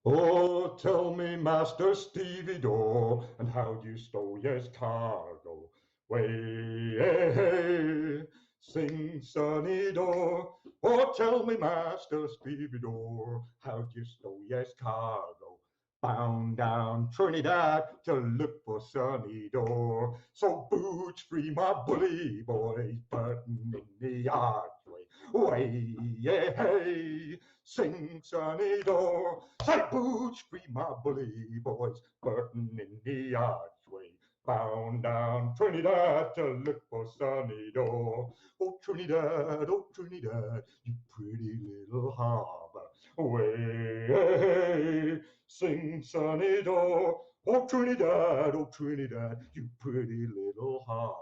Oh, tell me, Master Stevedore, and how you stole your cargo. Way, sing sunny door. Oh, tell me, Master Stevedore, how you stole your cargo. Bound down Trinidad to look for sunny door. So boots free my bully boys, Burton in the archway. Way, hey, sing sunny door. Say boots free my bully boys, Burton in the archway. Bound down Trinidad to look for sunny door. Oh Trinidad, you pretty little harbor. Way, sing sunny door. Oh Trinidad, you pretty little harbor.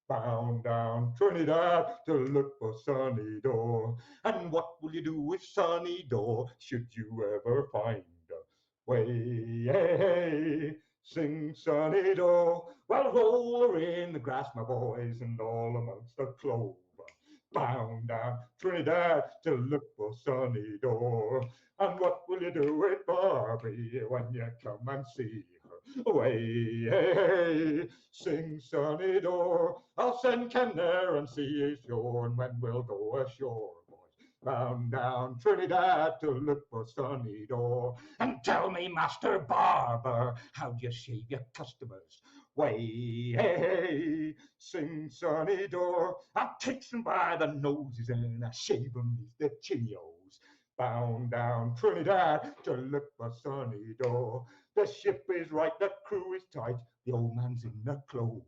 Bound down Trinidad to look for sunny door. And what will you do with sunny door, should you ever find her? Way, sing sunny door. Well, roll her in the grass, my boys, and all amongst the clover. Bound down Trinidad to look for sunny door. And what will you do with Barbie when you come and see her? Way, hey, sing sunny door. I'll send Kenner and see his shore, and when we'll go ashore, boys. Bound down Trinidad to look for sunny door. And tell me, Master Barber, how'd you shave your customers? Way, hey, sing sunny door. I'll take them by the noses and I shave them with the chinios. Bound down Trinidad to look for sunny door. The ship is right, the crew is tight, the old man's in the clover.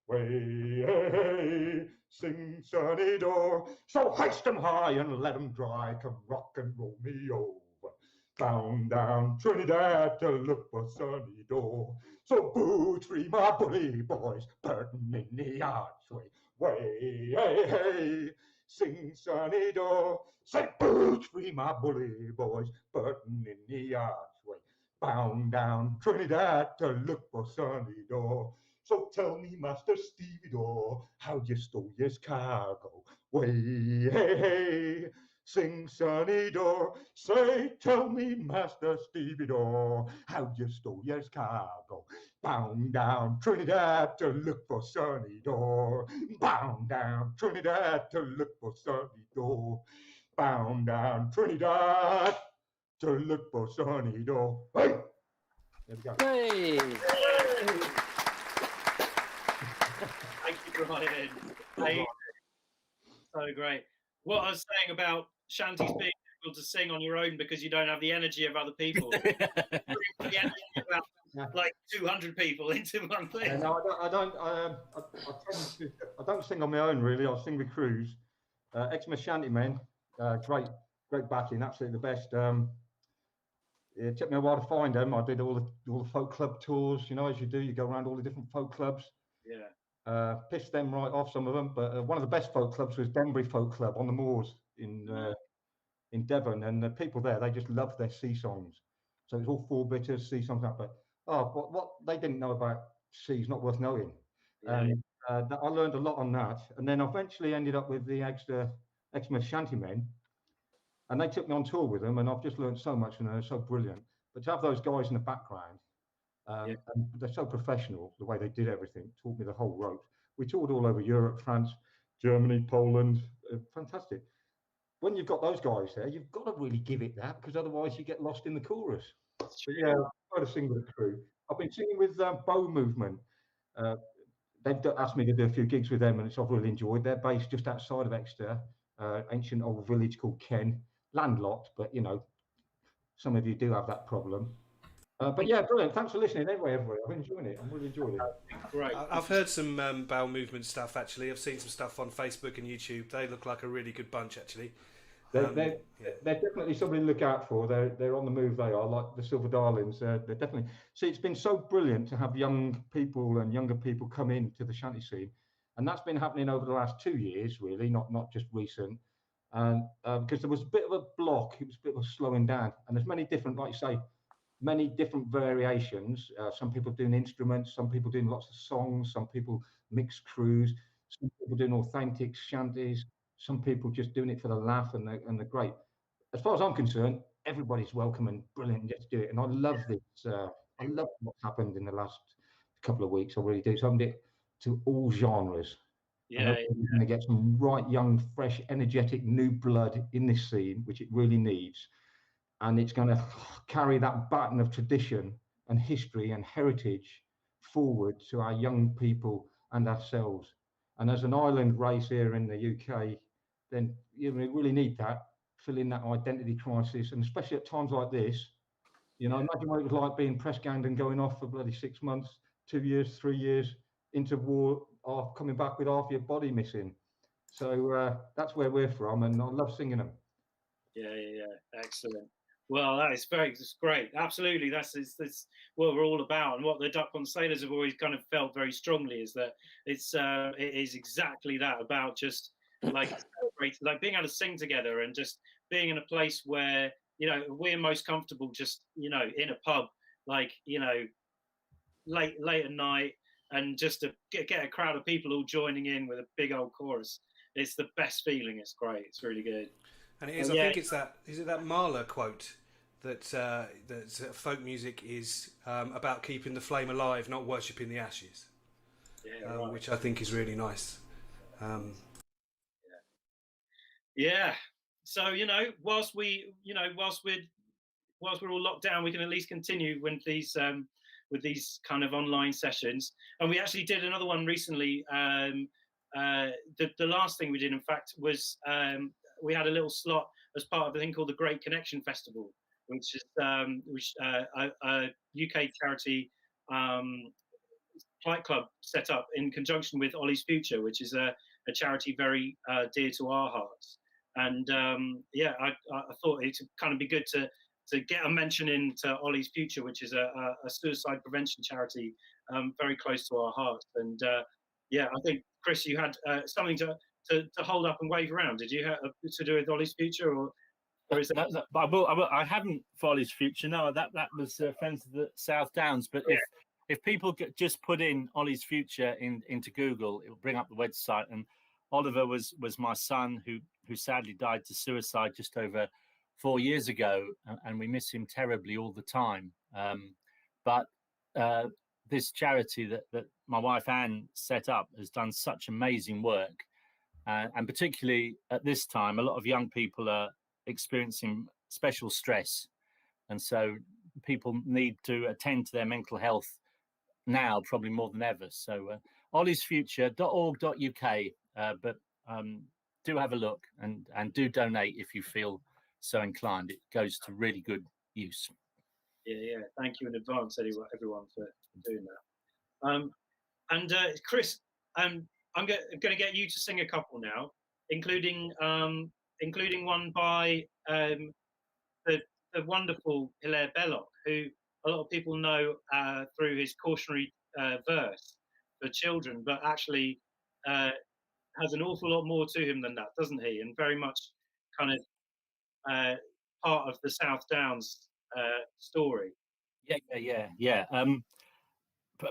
Way, hey, sing sunny door. So hoist them high and let them dry, come rock and roll me over. Bound down Trinidad to look for sunny door. So boot free my bully boys, Burton in the archway. Way, hey, hey, sing sunny door. Say boot free my bully boys, Burton in the archway. Bound down Trinidad to look for sunny door. So tell me, Master Stevedore, how'd you stole your cargo? Way, hey, hey, sing sunny door. Say, tell me, Master Stevedore, how'd you stole your cargo? Bound down Trinidad to look for sunny door. Bound down Trinidad to look for sunny door. Bound down Trinidad to look for sunny door. Hey! There we go. Hey! Thank you, Brian. Hey, so great. What I was saying about shanties being difficult to sing on your own because you don't have the energy of other people. The energy of about, like 200 people into one thing. Yeah, no, I don't sing on my own really. I sing with crews. Ex-Shanty men, great backing, absolutely the best. it took me a while to find them. I did all the folk club tours, you know, as you do, you go around all the different folk clubs. Yeah. Pissed them right off, some of them, but one of the best folk clubs was Denbury Folk Club on the moors in Devon, and the people there, they just love their sea songs. So it's all four bitters, sea songs, but what they didn't know about sea's not worth knowing. Yeah. And I learned a lot on that, and then I eventually ended up with the Exmouth Shantymen, and they took me on tour with them, and I've just learned so much, and they're so brilliant. But to have those guys in the background, and they're so professional, the way they did everything, taught me the whole rope. We toured all over Europe, France, Germany, Poland, fantastic. When you've got those guys there, you've got to really give it that, because otherwise you get lost in the chorus. But yeah, I've got to sing with the crew. I've been singing with Bow Movement. They've asked me to do a few gigs with them, and it's I've really enjoyed. They're based just outside of Exeter, ancient old village called Ken, landlocked, but you know, some of you do have that problem. But yeah, brilliant. Thanks for listening anyway, everybody. I've enjoyed it. I'm really enjoying it. Great. I've heard some bowel movement stuff, actually. I've seen some stuff on Facebook and YouTube. They look like a really good bunch, actually. They're definitely somebody to look out for. They're on the move. They are like the Silver Darlings. They're definitely. See, it's been so brilliant to have young people and younger people come into the shanty scene, and that's been happening over the last 2 years, really, not just recent. And because there was a bit of a block, it was a bit of a slowing down, and there's many different, like you say, many different variations. Some people doing instruments, some people doing lots of songs, some people mixed crews, some people doing authentic shanties, some people just doing it for the laugh, and they're great. As far as I'm concerned, everybody's welcome and brilliant, and just do it. And I love this. I love what's happened in the last couple of weeks. I really do. So I'm it to all genres. Yeah. We're going to get some right young, fresh, energetic new blood in this scene, which it really needs. And it's going to carry that baton of tradition and history and heritage forward to our young people and ourselves. And as an island race here in the UK, then you really need that, fill in that identity crisis, and especially at times like this. You know, imagine what it was like being press ganged and going off for bloody 6 months, 2 years, 3 years into war, coming back with half your body missing. So that's where we're from, and I love singing them. Yeah. Excellent. Well, it's great. Absolutely, that's what we're all about, and what the Duck Pond Sailors have always kind of felt very strongly is that it is exactly that, about just like being able to sing together and just being in a place where, you know, we're most comfortable, just, you know, in a pub, like, you know, late at night, and just to get a crowd of people all joining in with a big old chorus. It's the best feeling. It's great. It's really good. And it is. I think it's that. Is it that Mahler quote that folk music is about keeping the flame alive, not worshipping the ashes? Yeah, right. Which I think is really nice. Yeah. So, you know, whilst we're all locked down, we can at least continue with these kind of online sessions. And we actually did another one recently. The last thing we did, in fact, was we had a little slot as part of a thing called the Great Connection Festival, which is a UK charity Pint club set up in conjunction with Ollie's Future, which is a charity very dear to our hearts. And I thought it'd kind of be good to get a mention into Ollie's Future, which is a suicide prevention charity very close to our hearts. And I think, Chris, you had something to hold up and wave around. Did you have to do with Ollie's Future, or is that? I haven't for Ollie's Future. No, that was Friends of the South Downs. But if people just put in Ollie's Future into Google, it will bring up the website. And Oliver was my son who sadly died to suicide just over 4 years ago, and we miss him terribly all the time. But this charity that my wife Anne set up has done such amazing work, and particularly at this time, a lot of young people are experiencing special stress, and so people need to attend to their mental health now, probably more than ever. So olliesfuture.org.uk, but do have a look and do donate if you feel so inclined. It goes to really good use. Yeah. Thank you in advance, everyone, for doing that. And Chris, I'm going to get you to sing a couple now, including one by the the wonderful Hilaire Belloc, who a lot of people know through his cautionary verse for children, but actually has an awful lot more to him than that, doesn't he? And very much kind of part of the South Downs story. Yeah.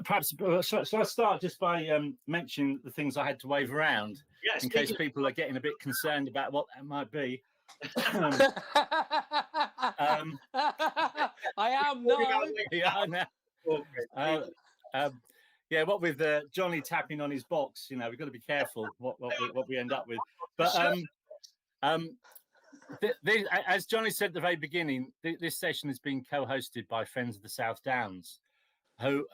Perhaps so I start just by mentioning the things I had to wave around, in case people are getting a bit concerned about what that might be. I am now. Yeah, what with Johnny tapping on his box, we've got to be careful what we end up with. But as Johnny said at the very beginning, this session has been co-hosted by Friends of the South Downs, who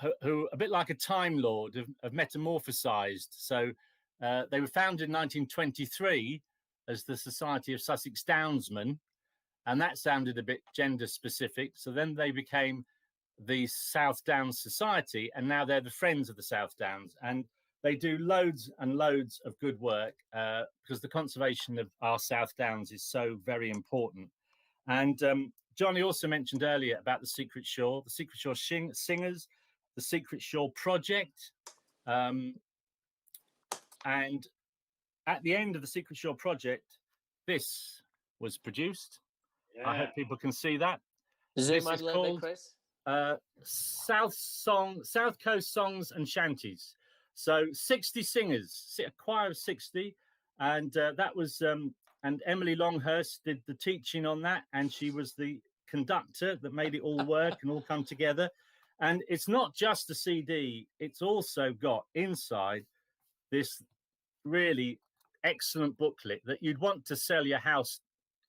a bit like a Time Lord have metamorphosized. So they were founded in 1923 as the Society of Sussex Downsmen, and that sounded a bit gender specific. So then they became the South Downs Society, and now they're the Friends of the South Downs, and they do loads and loads of good work because the conservation of our South Downs is so very important. And Johnny also mentioned earlier about the Secret Shore Singers, the Secret Shore Project, and at the end of the Secret Shore Project, this was produced. Yeah. I hope people can see that. Zoom out a little bit, Chris. South Coast Songs and Shanties. So 60 singers, a choir of 60, and that was and Emily Longhurst did the teaching on that, and she was the conductor that made it all work and all come together. And it's not just a CD, it's also got inside this really excellent booklet that you'd want to sell your house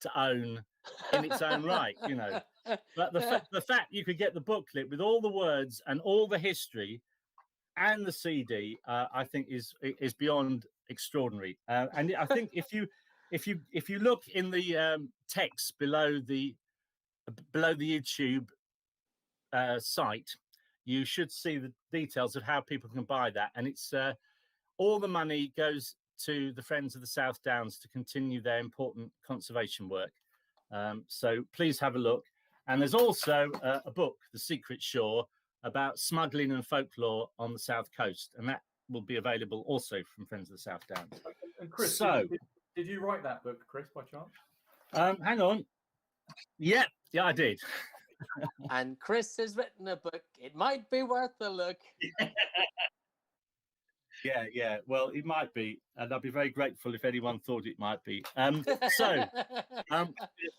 to own in its own right, But the fact you could get the booklet with all the words and all the history and the CD, I think is beyond extraordinary. And I think if you look in the text below the YouTube site, you should see the details of how people can buy that. And it's all the money goes to the Friends of the South Downs to continue their important conservation work. So please have a look. And there's also a book, The Secret Shore, about smuggling and folklore on the South Coast, and that will be available also from Friends of the South Downs. And Chris, did you write that book, Chris, by chance? Hang on. Yeah, I did. And Chris has written a book. It might be worth a look. Yeah. Well, it might be, and I'd be very grateful if anyone thought it might be. This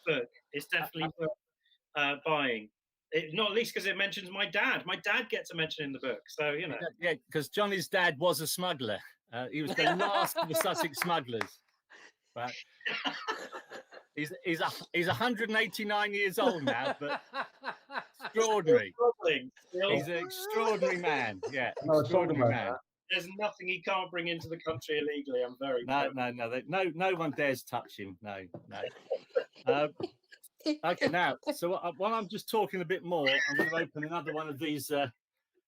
book is definitely worth buying. Not least because it mentions my dad. My dad gets a mention in the book, so Yeah, because Johnny's dad was a smuggler. He was the last of the Sussex smugglers. But he's 189 years old now, but extraordinary. He's an extraordinary man. Yeah, extraordinary man. There's nothing he can't bring into the country illegally. I'm very no one dares touch him. No. Okay, now, so while I'm just talking a bit more, I'm going to open another one of these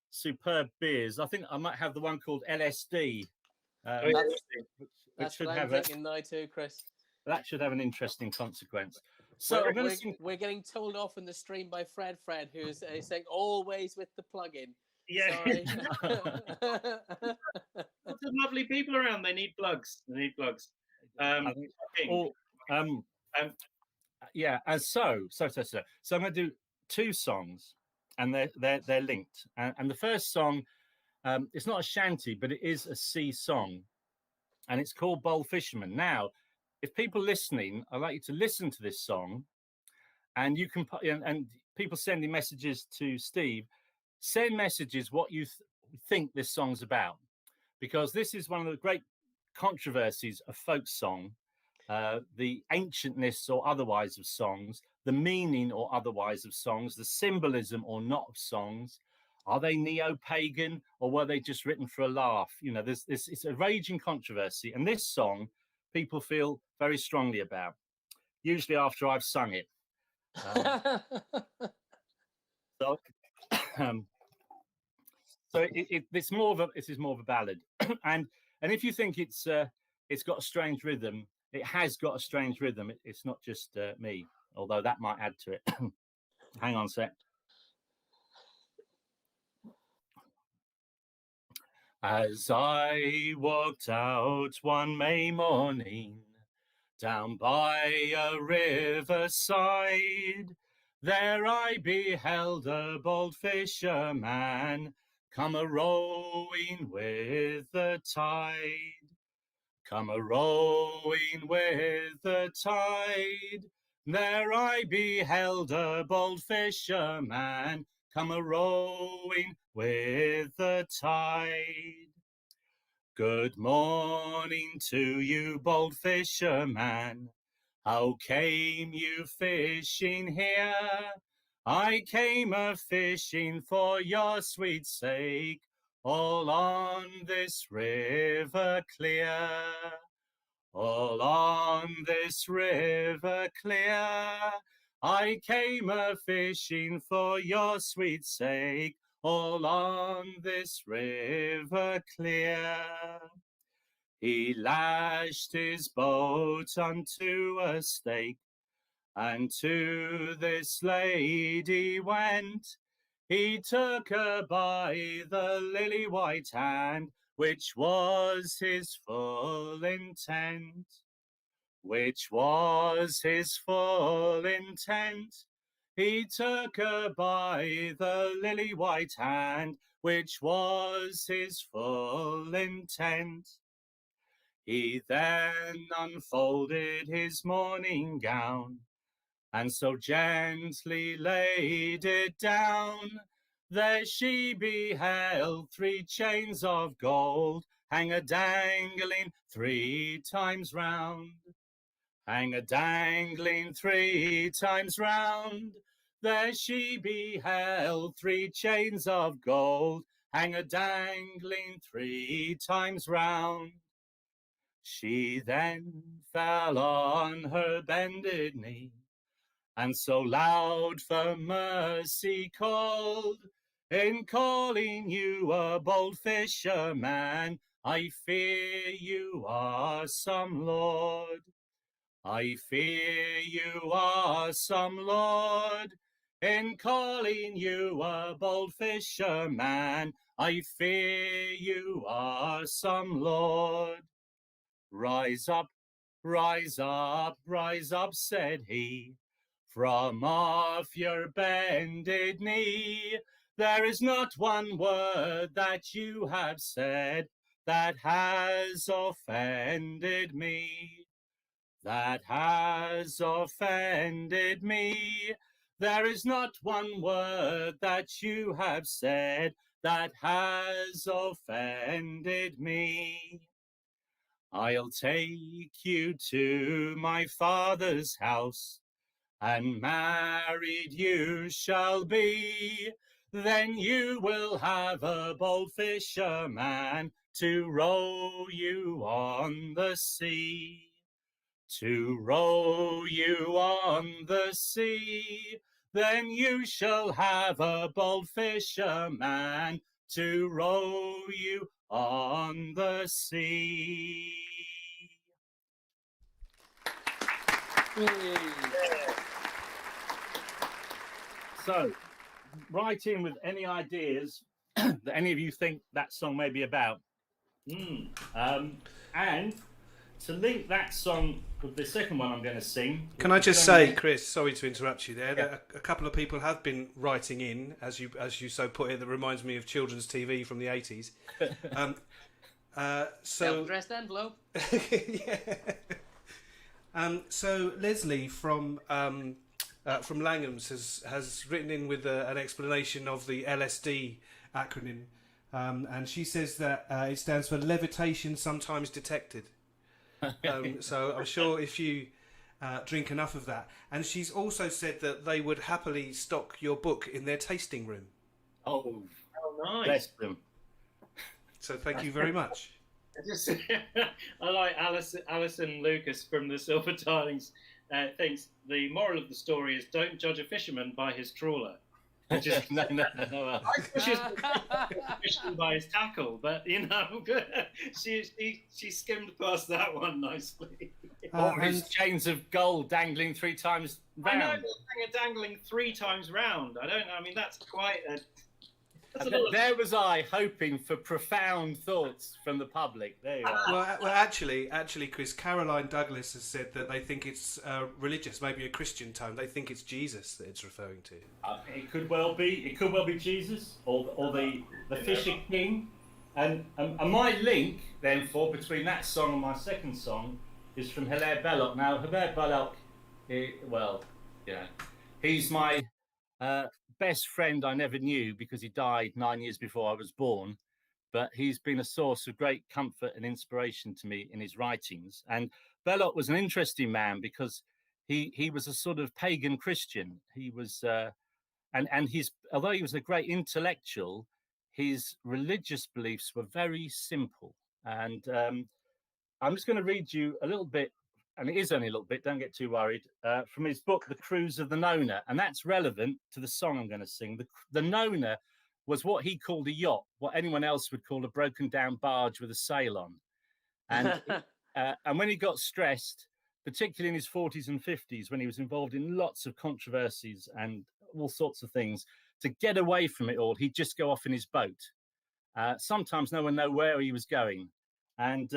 superb beers. I think I might have the one called LSD. That's what I'm thinking now too, Chris. That should have an interesting consequence. So we're getting told off in the stream by Fred, who's saying always with the plug-in. Yeah. Lots of lovely people around. They need plugs. Yeah, and so I'm going to do two songs, and they're linked. And the first song, it's not a shanty, but it is a sea song, and it's called Bold Fisherman. Now, if people listening, I'd like you to listen to this song, and you can and people sending messages to Steve, send messages what you think this song's about, because this is one of the great controversies of folk song. The ancientness or otherwise of songs, the meaning or otherwise of songs, the symbolism or not of songs. Are they neo-pagan or were they just written for a laugh? It's a raging controversy, and this song people feel very strongly about, usually after I've sung it. So it's more of a ballad, and if you think it's got a strange rhythm. It has got a strange rhythm. It's not just me, although that might add to it. hang on a sec. As I walked out one May morning, down by a riverside, there I beheld a bold fisherman come a-rowing with the tide. Come a-rowing with the tide. There I beheld a bold fisherman come a-rowing with the tide. Good morning to you, bold fisherman. How came you fishing here? I came a-fishing for your sweet sake, all on this river clear. All on this river clear, I came a-fishing for your sweet sake, all on this river clear. He lashed his boat unto a stake, and to this lady went. He took her by the lily white hand, which was his full intent. Which was his full intent. He took her by the lily white hand, which was his full intent. He then unfolded his morning gown, and so gently laid it down. There she beheld 3 chains of gold hang a-dangling 3 times round. Hang a-dangling 3 times round. There she beheld 3 chains of gold hang a-dangling 3 times round. She then fell on her bended knee, and so loud for mercy called. In calling you a bold fisherman, I fear you are some lord. I fear you are some lord. In calling you a bold fisherman, I fear you are some lord. Rise up, rise up, rise up, said he, from off your bended knee. There is not one word that you have said that has offended me. That has offended me. There is not one word that you have said that has offended me. I'll take you to my father's house, and married you shall be. Then you will have a bold fisherman to row you on the sea. To row you on the sea. Then you shall have a bold fisherman to row you on the sea. So, write in with any ideas that any of you think that song may be about. And to link that song with the second one I'm going to sing. Can I just say, Chris, sorry to interrupt you there, that a couple of people have been writing in, as you so put it, that reminds me of children's TV from the 80s. So dressed envelope. Yeah. So Leslie from Langham's has written in with an explanation of the LSD acronym, and she says that it stands for levitation sometimes detected. So I'm sure if you drink enough of that. And she's also said that they would happily stock your book in their tasting room. Oh, nice. Bless them. So thank you very much. I like Alison Lucas from the Silver Tarlings thinks the moral of the story is don't judge a fisherman by his trawler. Just no. I thought she was pushing by his tackle, but she skimmed past that one nicely. Or his chains of gold dangling 3 times round. I know they're dangling 3 times round. I mean, that's quite a. There was I hoping for profound thoughts from the public. There you are. Well, actually, Chris, Caroline Douglas has said that they think it's religious, maybe a Christian tone. They think it's Jesus that it's referring to. It could well be. It could well be Jesus or the Fisher King. And my link, then, between that song and my second song is from Hilaire Belloc. Now, Hilaire Belloc, he's my best friend I never knew because he died 9 years before I was born, but he's been a source of great comfort and inspiration to me in his writings. And Belloc was an interesting man because he was a sort of pagan Christian. He was, although he was a great intellectual, his religious beliefs were very simple. And I'm just going to read you a little bit, and it is only a little bit, don't get too worried, from his book, The Cruise of the Nona. And that's relevant to the song I'm going to sing. The Nona was what he called a yacht, what anyone else would call a broken down barge with a sail on. And when he got stressed, particularly in his 40s and 50s, when he was involved in lots of controversies and all sorts of things, to get away from it all, he'd just go off in his boat. Sometimes no one knew where he was going. And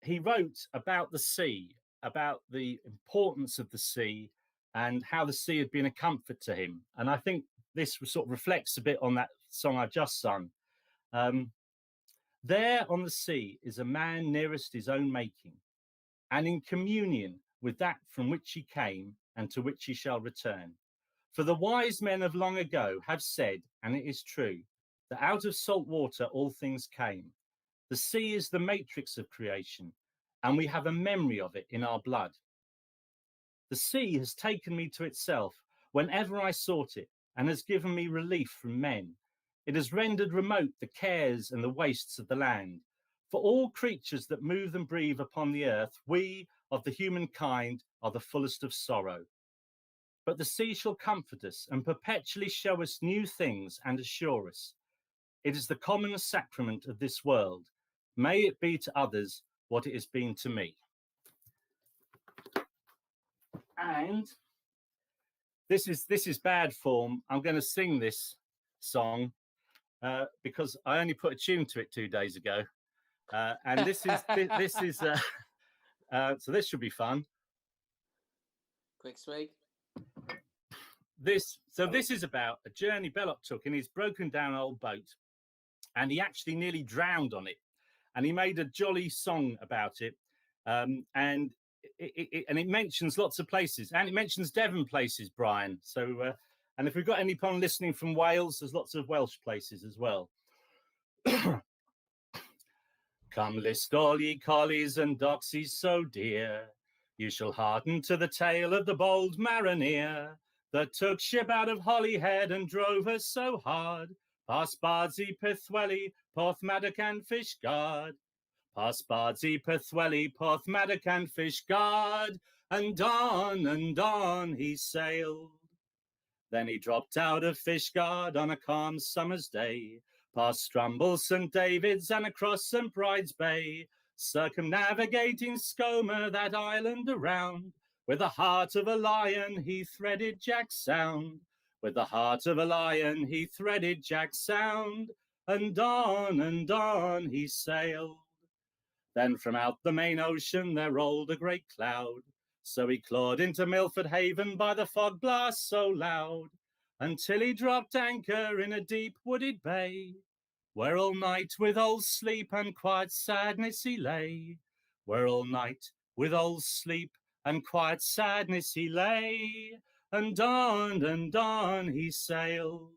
he wrote about the sea, about the importance of the sea and how the sea had been a comfort to him. And I think this sort of reflects a bit on that song I just sung. There on the sea is a man nearest his own making, and in communion with that from which he came and to which he shall return. For the wise men of long ago have said, and it is true, that out of salt water all things came. The sea is the matrix of creation, and we have a memory of it in our blood. The sea has taken me to itself whenever I sought it, and has given me relief from men. It has rendered remote the cares and the wastes of the land. For all creatures that move and breathe upon the earth, we of the humankind are the fullest of sorrow. But the sea shall comfort us and perpetually show us new things and assure us. It is the common sacrament of this world. May it be to others what it has been to me. And this is bad form. I'm going to sing this song because I only put a tune to it 2 days ago, and this is so this should be fun. Quick, sweet. This is about a journey Belloc took in his broken down old boat, and he actually nearly drowned on it. And he made a jolly song about it, and it mentions lots of places, and it mentions Devon places, Brian. So, and if we've got anyone listening from Wales, there's lots of Welsh places as well. Come list all ye collies and doxies so dear, you shall hearken to the tale of the bold marinere that took ship out of Holyhead and drove her so hard, past Bardsey, Pithwelly, Porthmadog and Fishguard. Past Bardsey, Pithwelly, Porthmadog and Fishguard, and on he sailed. Then he dropped out of Fishguard on a calm summer's day, past Strumble, St. David's and across St. Bride's Bay, circumnavigating Skomer, that island around. With the heart of a lion he threaded Jack's Sound. With the heart of a lion he threaded Jack's Sound, and on he sailed. Then from out the main ocean there rolled a great cloud, so he clawed into Milford Haven by the fog blast so loud, until he dropped anchor in a deep wooded bay, where all night with old sleep and quiet sadness he lay, where all night with old sleep and quiet sadness he lay, and on he sailed.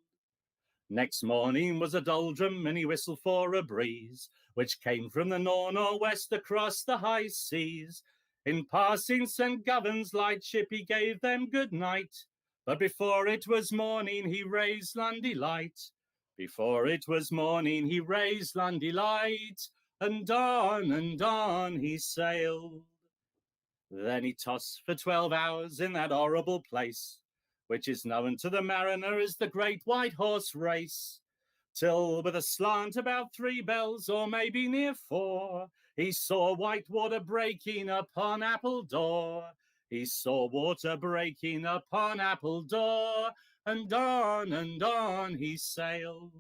Next morning was a doldrum, and he whistled for a breeze, which came from the nor'-nor'-west across the high seas. In passing St. Govan's lightship he gave them good night, but before it was morning he raised Lundy light. Before it was morning he raised Lundy light, and on he sailed. Then he tossed for 12 hours in that horrible place, which is known to the mariner as the Great White Horse Race. Till with a slant about 3 bells, or maybe near 4, he saw white water breaking upon Appledore. He saw water breaking upon Appledore, and on he sailed.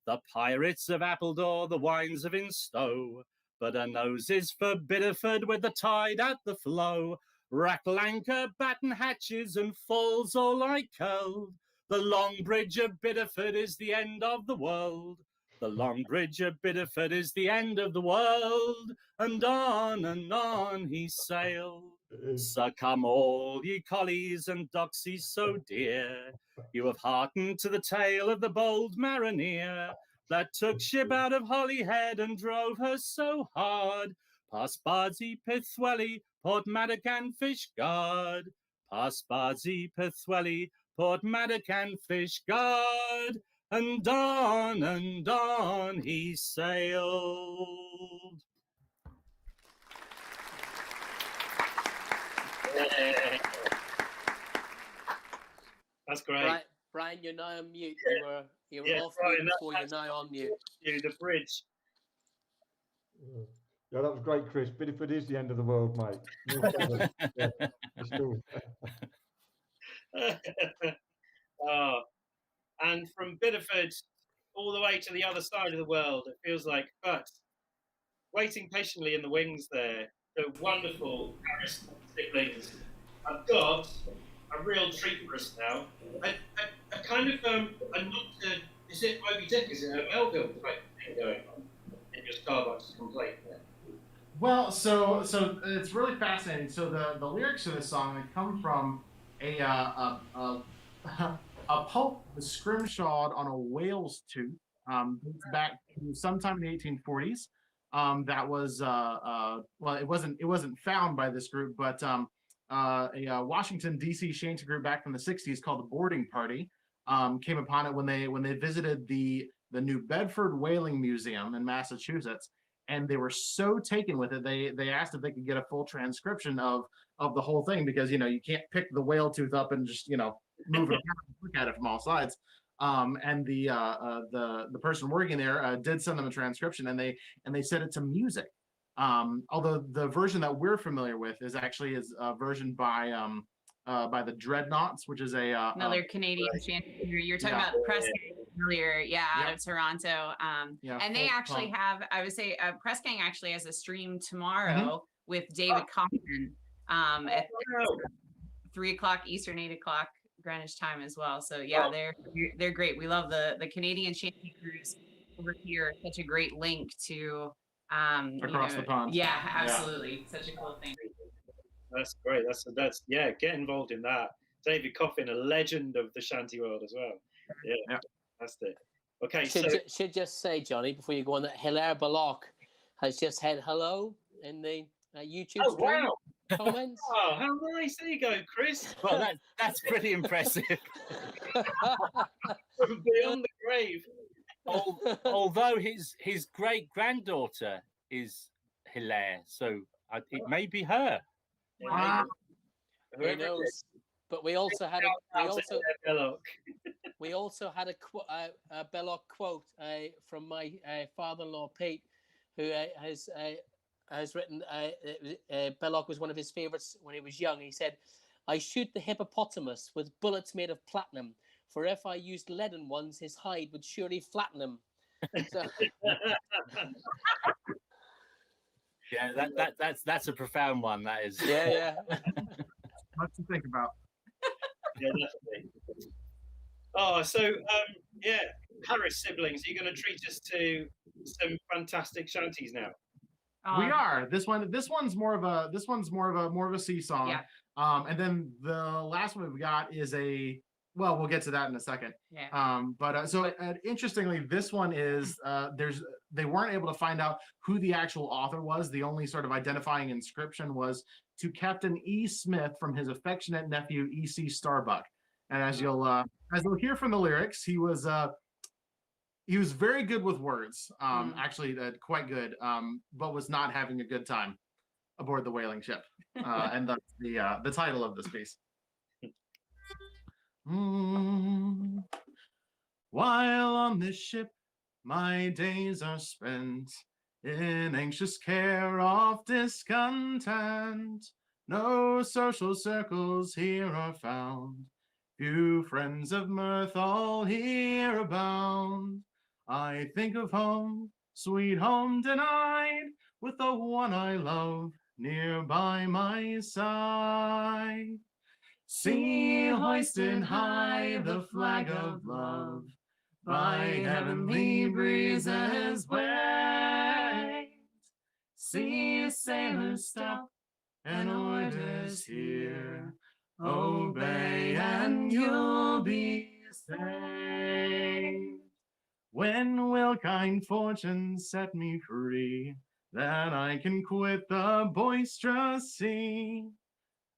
The pirates of Appledore, the wines of in stow, but her noses for Bideford with the tide at the flow. Rack anchor, batten hatches, and falls all like curled. The long bridge of Bideford is the end of the world. The long bridge of Bideford is the end of the world, and on he sailed. So come all ye collies and doxies so dear, you have hearkened to the tale of the bold marinere, that took ship out of Holyhead and drove her so hard, past Bardsey, Pithwelly, Portmaddock and Fishguard. Past Bardsey, Pithwelly, Portmaddock and Fishguard, and on he sailed. Yeah. That's great. Brian, you're now on mute. Yeah. You were off mute before, you're now on mute. The bridge. Yeah, that was great, Chris. Bideford is the end of the world, mate. Yeah, oh, and from Bideford all the way to the other side of the world, it feels like. But waiting patiently in the wings there, the wonderful Paris siblings have got a real treat for us now. A kind of a nod to, is it Moby Dick? Is it a Melville type thing going on in your Starbucks complaint there? Well, so it's really fascinating. So the lyrics of this song, they come from a pope was scrimshawed on a whale's tooth back to sometime in the 1840s. That was well, it wasn't found by this group, but a Washington D.C. Shanty group back from the 60s called the Boarding Party came upon it when they visited the New Bedford Whaling Museum in Massachusetts. And they were so taken with it, they asked if they could get a full transcription of the whole thing, because you can't pick the whale tooth up and just move it around and look at it from all sides. And the person working there did send them a transcription, and they set it to music. Although the version that we're familiar with is a version by the Dreadnoughts, which is another Canadian shanty. You're talking about Press earlier, out of Toronto. And they actually have, I would say, Press Gang actually has a stream tomorrow with David Kaufman at 3:00 Eastern, 8:00 Greenwich time as well. So they're great. We love the Canadian shanty crews over here. Such a great link to across the pond. Yeah, absolutely. Such a cool thing. That's great. That's get involved in that. David Coffin, a legend of the shanty world as well. Yeah. That's it. Okay, should just say, Johnny, before you go on, that Hilaire Balloch has just had hello in the YouTube stream. Wow. Comments. Oh, how nice! There you go, Chris. Well, that's pretty impressive. From beyond the grave. Although his great granddaughter is Hilaire, so it may be her. Wow. Who knows? But we also had we also had a Belloc quote from my father-in-law Pete, who has written. Belloc was one of his favorites when he was young. He said, "I shoot the hippopotamus with bullets made of platinum, for if I used leaden ones, his hide would surely flatten him." So, yeah, that's a profound one. That is. Yeah. Much to think about. Yeah, definitely. Oh, so Harris siblings, are you going to treat us to some fantastic shanties now? We are. This one's more of a sea song. Yeah. And then the last one we've got is we'll get to that in a second. Yeah. Interestingly, this one is they weren't able to find out who the actual author was. The only sort of identifying inscription was to Captain E. Smith from his affectionate nephew E.C. Starbuck. And as you'll hear from the lyrics, he was very good with words. Actually, quite good. But was not having a good time aboard the whaling ship. And that's the title of this piece. While on this ship, my days are spent in anxious care of discontent. No social circles here are found. Few friends of mirth all here abound. I think of home, sweet home denied, with the one I love near by my side. See hoisted high the flag of love, by heavenly breezes waved. See sailors stop and orders hear, obey and you'll be saved. When will kind fortune set me free, that I can quit the boisterous sea?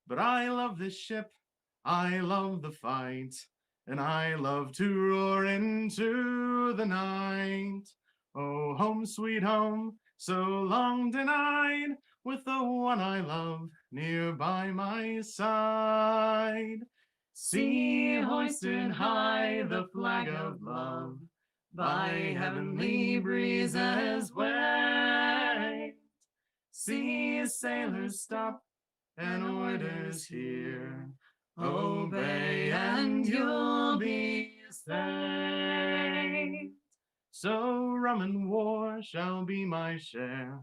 But I love this ship, I love the fight, and I love to roar into the night. Oh, home, sweet home, so long denied, with the one I love near by my side. See hoisted high the flag of love, by heavenly breezes waved. See sailors stop and orders hear, obey and you'll be saved. So rum and war shall be my share,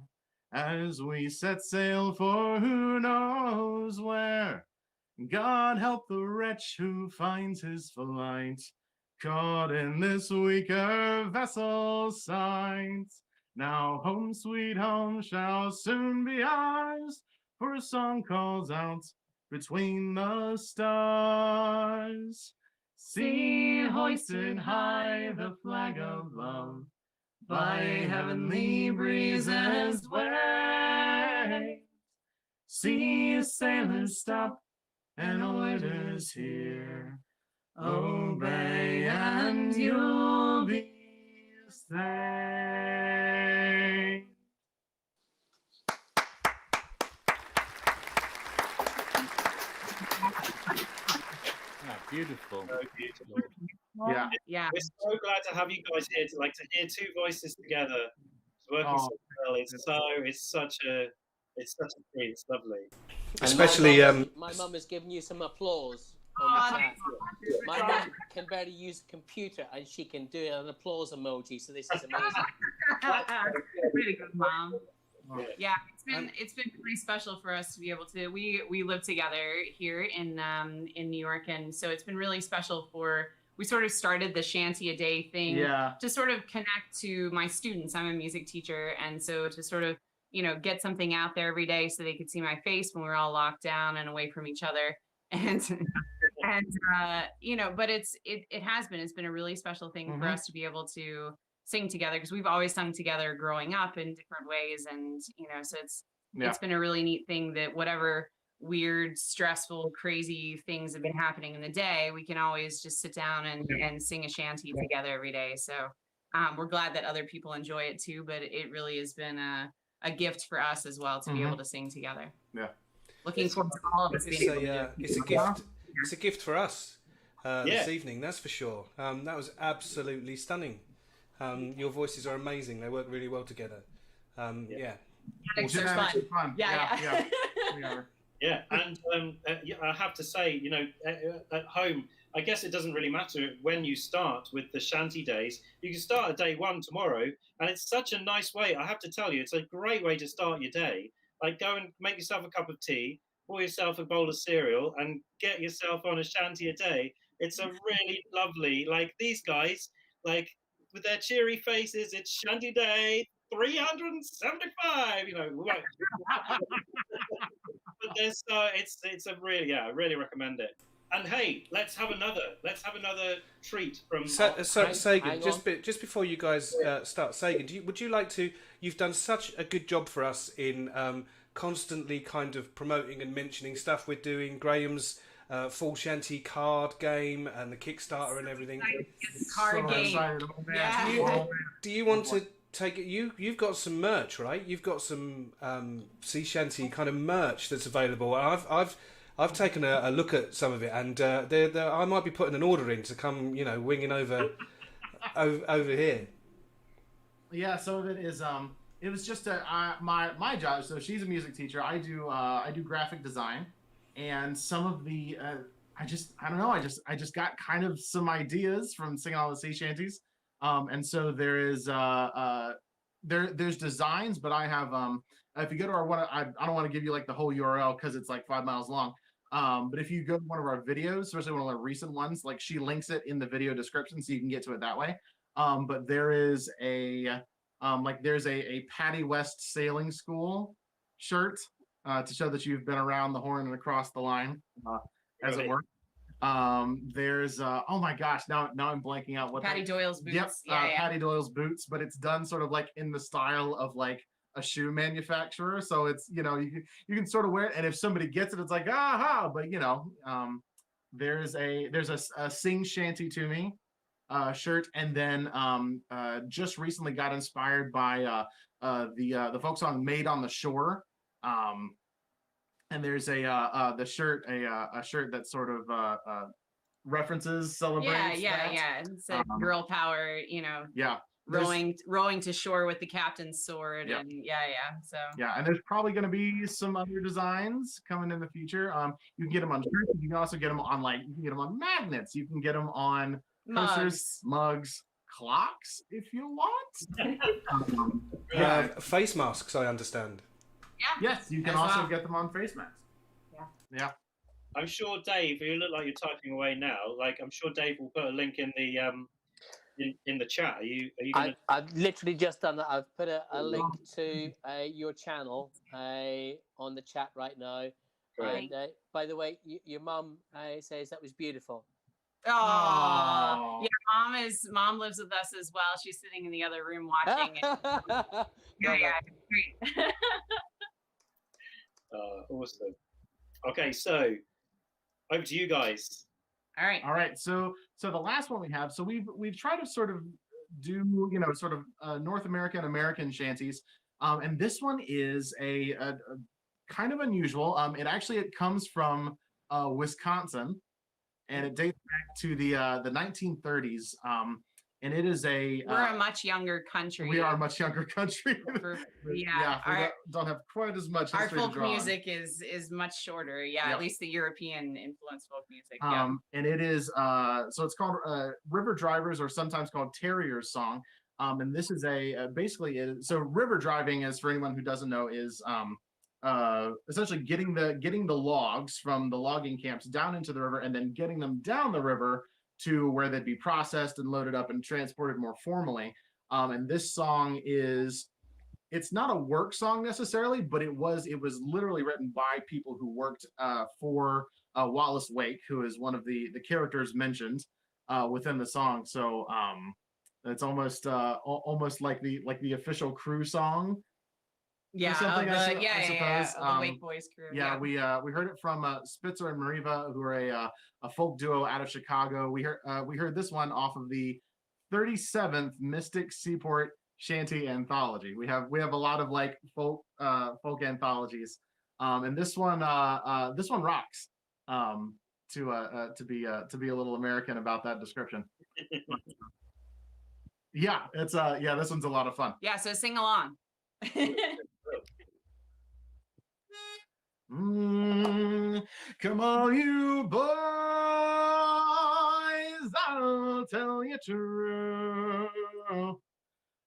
as we set sail for who knows where. God help the wretch who finds his flight caught in this weaker vessel's sight. Now home, sweet home shall soon be ours, for a song calls out between the stars. See hoisted high the flag of love, by heavenly breezes waved. See sailors stop and orders hear, obey and you'll be saved. Beautiful. So beautiful. Yeah. Yeah. We're so glad to have you guys here to hear two voices together. It's working so well. It's such a treat. It's lovely. Especially my mum is giving you some applause. Oh, My mum can barely use a computer and she can do an applause emoji, so this is amazing. Really good, Mom. Yeah, it's been really special for us to be able to. We live together here in New York, and so it's been really special we sort of started the Shanty a Day thing to sort of connect to my students. I'm a music teacher, and so to sort of get something out there every day so they could see my face when we're all locked down and away from each other, and but it's been a really special thing for us to be able to sing together, because we've always sung together growing up in different ways, and so it's been a really neat thing that whatever weird, stressful, crazy things have been happening in the day, we can always just sit down and sing a shanty together every day. So we're glad that other people enjoy it too, but it really has been a gift for us as well to be able to sing together. Yeah, looking forward to all of us being able to do it. It's a gift. It's a gift for us this evening, that's for sure. That was absolutely stunning. Your voices are amazing. They work really well together. Yeah. Yeah, and I have to say, at home, I guess it doesn't really matter when you start with the Shanty Days. You can start at day one tomorrow, and it's such a nice way. I have to tell you, it's a great way to start your day. Like, go and make yourself a cup of tea, pour yourself a bowl of cereal, and get yourself on a Shanty a day. It's a really lovely, like, these guys, like, with their cheery faces, it's Shanty Day 375, but there's it's a really, I really recommend it. And hey, let's have another treat from Sagan. Just before you guys start, Sagan, would you like to? You've done such a good job for us in constantly kind of promoting and mentioning stuff we're doing. Graham's full shanty card game and the Kickstarter and everything. Card game. Do you want to take it? You've got some merch, right? You've got some sea shanty kind of merch that's available. I've taken a look at some of it, and I might be putting an order in to come, winging over over here. Yeah, some of it is it was just my job. So she's a music teacher. I do graphic design, and some of the I don't know. I just got kind of some ideas from singing all the sea shanties, and so there is there's designs, but I have if you go to our one, I don't want to give you like the whole URL because it's like 5 miles long. But if you go to one of our videos, especially one of the recent ones, like she links it in the video description so you can get to it that way. But there is there's a Patty West Sailing School shirt to show that you've been around the horn and across the line, as it were. There's oh my gosh, now I'm blanking out what Patty Doyle's boots. Yep, Yeah. Patty Doyle's boots, but it's done sort of like in the style of like a shoe manufacturer. So it's you can sort of wear it, and if somebody gets it, it's like aha. But there's a Sing Shanty to Me shirt, and then just recently got inspired by the folk song Made on the Shore. And there's a shirt that sort of references, celebrates. Yeah. It's girl power, Yeah. Rowing to shore with the captain's sword, and so and there's probably going to be some other designs coming in the future. You can get them on shirts. You can also get them on you can get them on magnets. You can get them on posters, mugs, clocks if you want. Face masks, I understand. Yeah. Yes, you can also get them on face masks. Yeah. I'm sure Dave, you look like you're typing away now. Like I'm sure Dave will put a link in the in the chat. Are you gonna... I've literally just done that. I've put a link to your channel on the chat right now. Right. And by the way, your mum says that was beautiful. Oh, yeah. Mom lives with us as well. She's sitting in the other room watching. Great. Awesome. Okay, so over to you guys. All right. So the last one we have. So we've tried to sort of do North American shanties, and this one is a kind of unusual. It comes from Wisconsin, and it dates back to the 1930s. And it is we're a much younger country. We are a much younger country. We don't have quite as much history. Our folk music is much shorter. Yeah, at least the European influenced folk music. And it is so it's called River Drivers, or sometimes called Terrier's Song. And this is so river driving, as for anyone who doesn't know, is essentially getting the logs from the logging camps down into the river and then getting them down the river to where they'd be processed and loaded up and transported more formally. And this song it's not a work song necessarily, but it was literally written by people who worked for Wallace Wake, who is one of the characters mentioned within the song. So it's almost like the official crew song. Yeah, the Wake Boys crew. Yeah, we heard it from Spitzer and Mariva, who are a folk duo out of Chicago. We heard this one off of the 37th Mystic Seaport Shanty Anthology. We have a lot of like folk anthologies, and this one rocks. To be a little American about that description. Yeah, it's this one's a lot of fun. Yeah, so sing along. Come on, you boys, I'll tell you true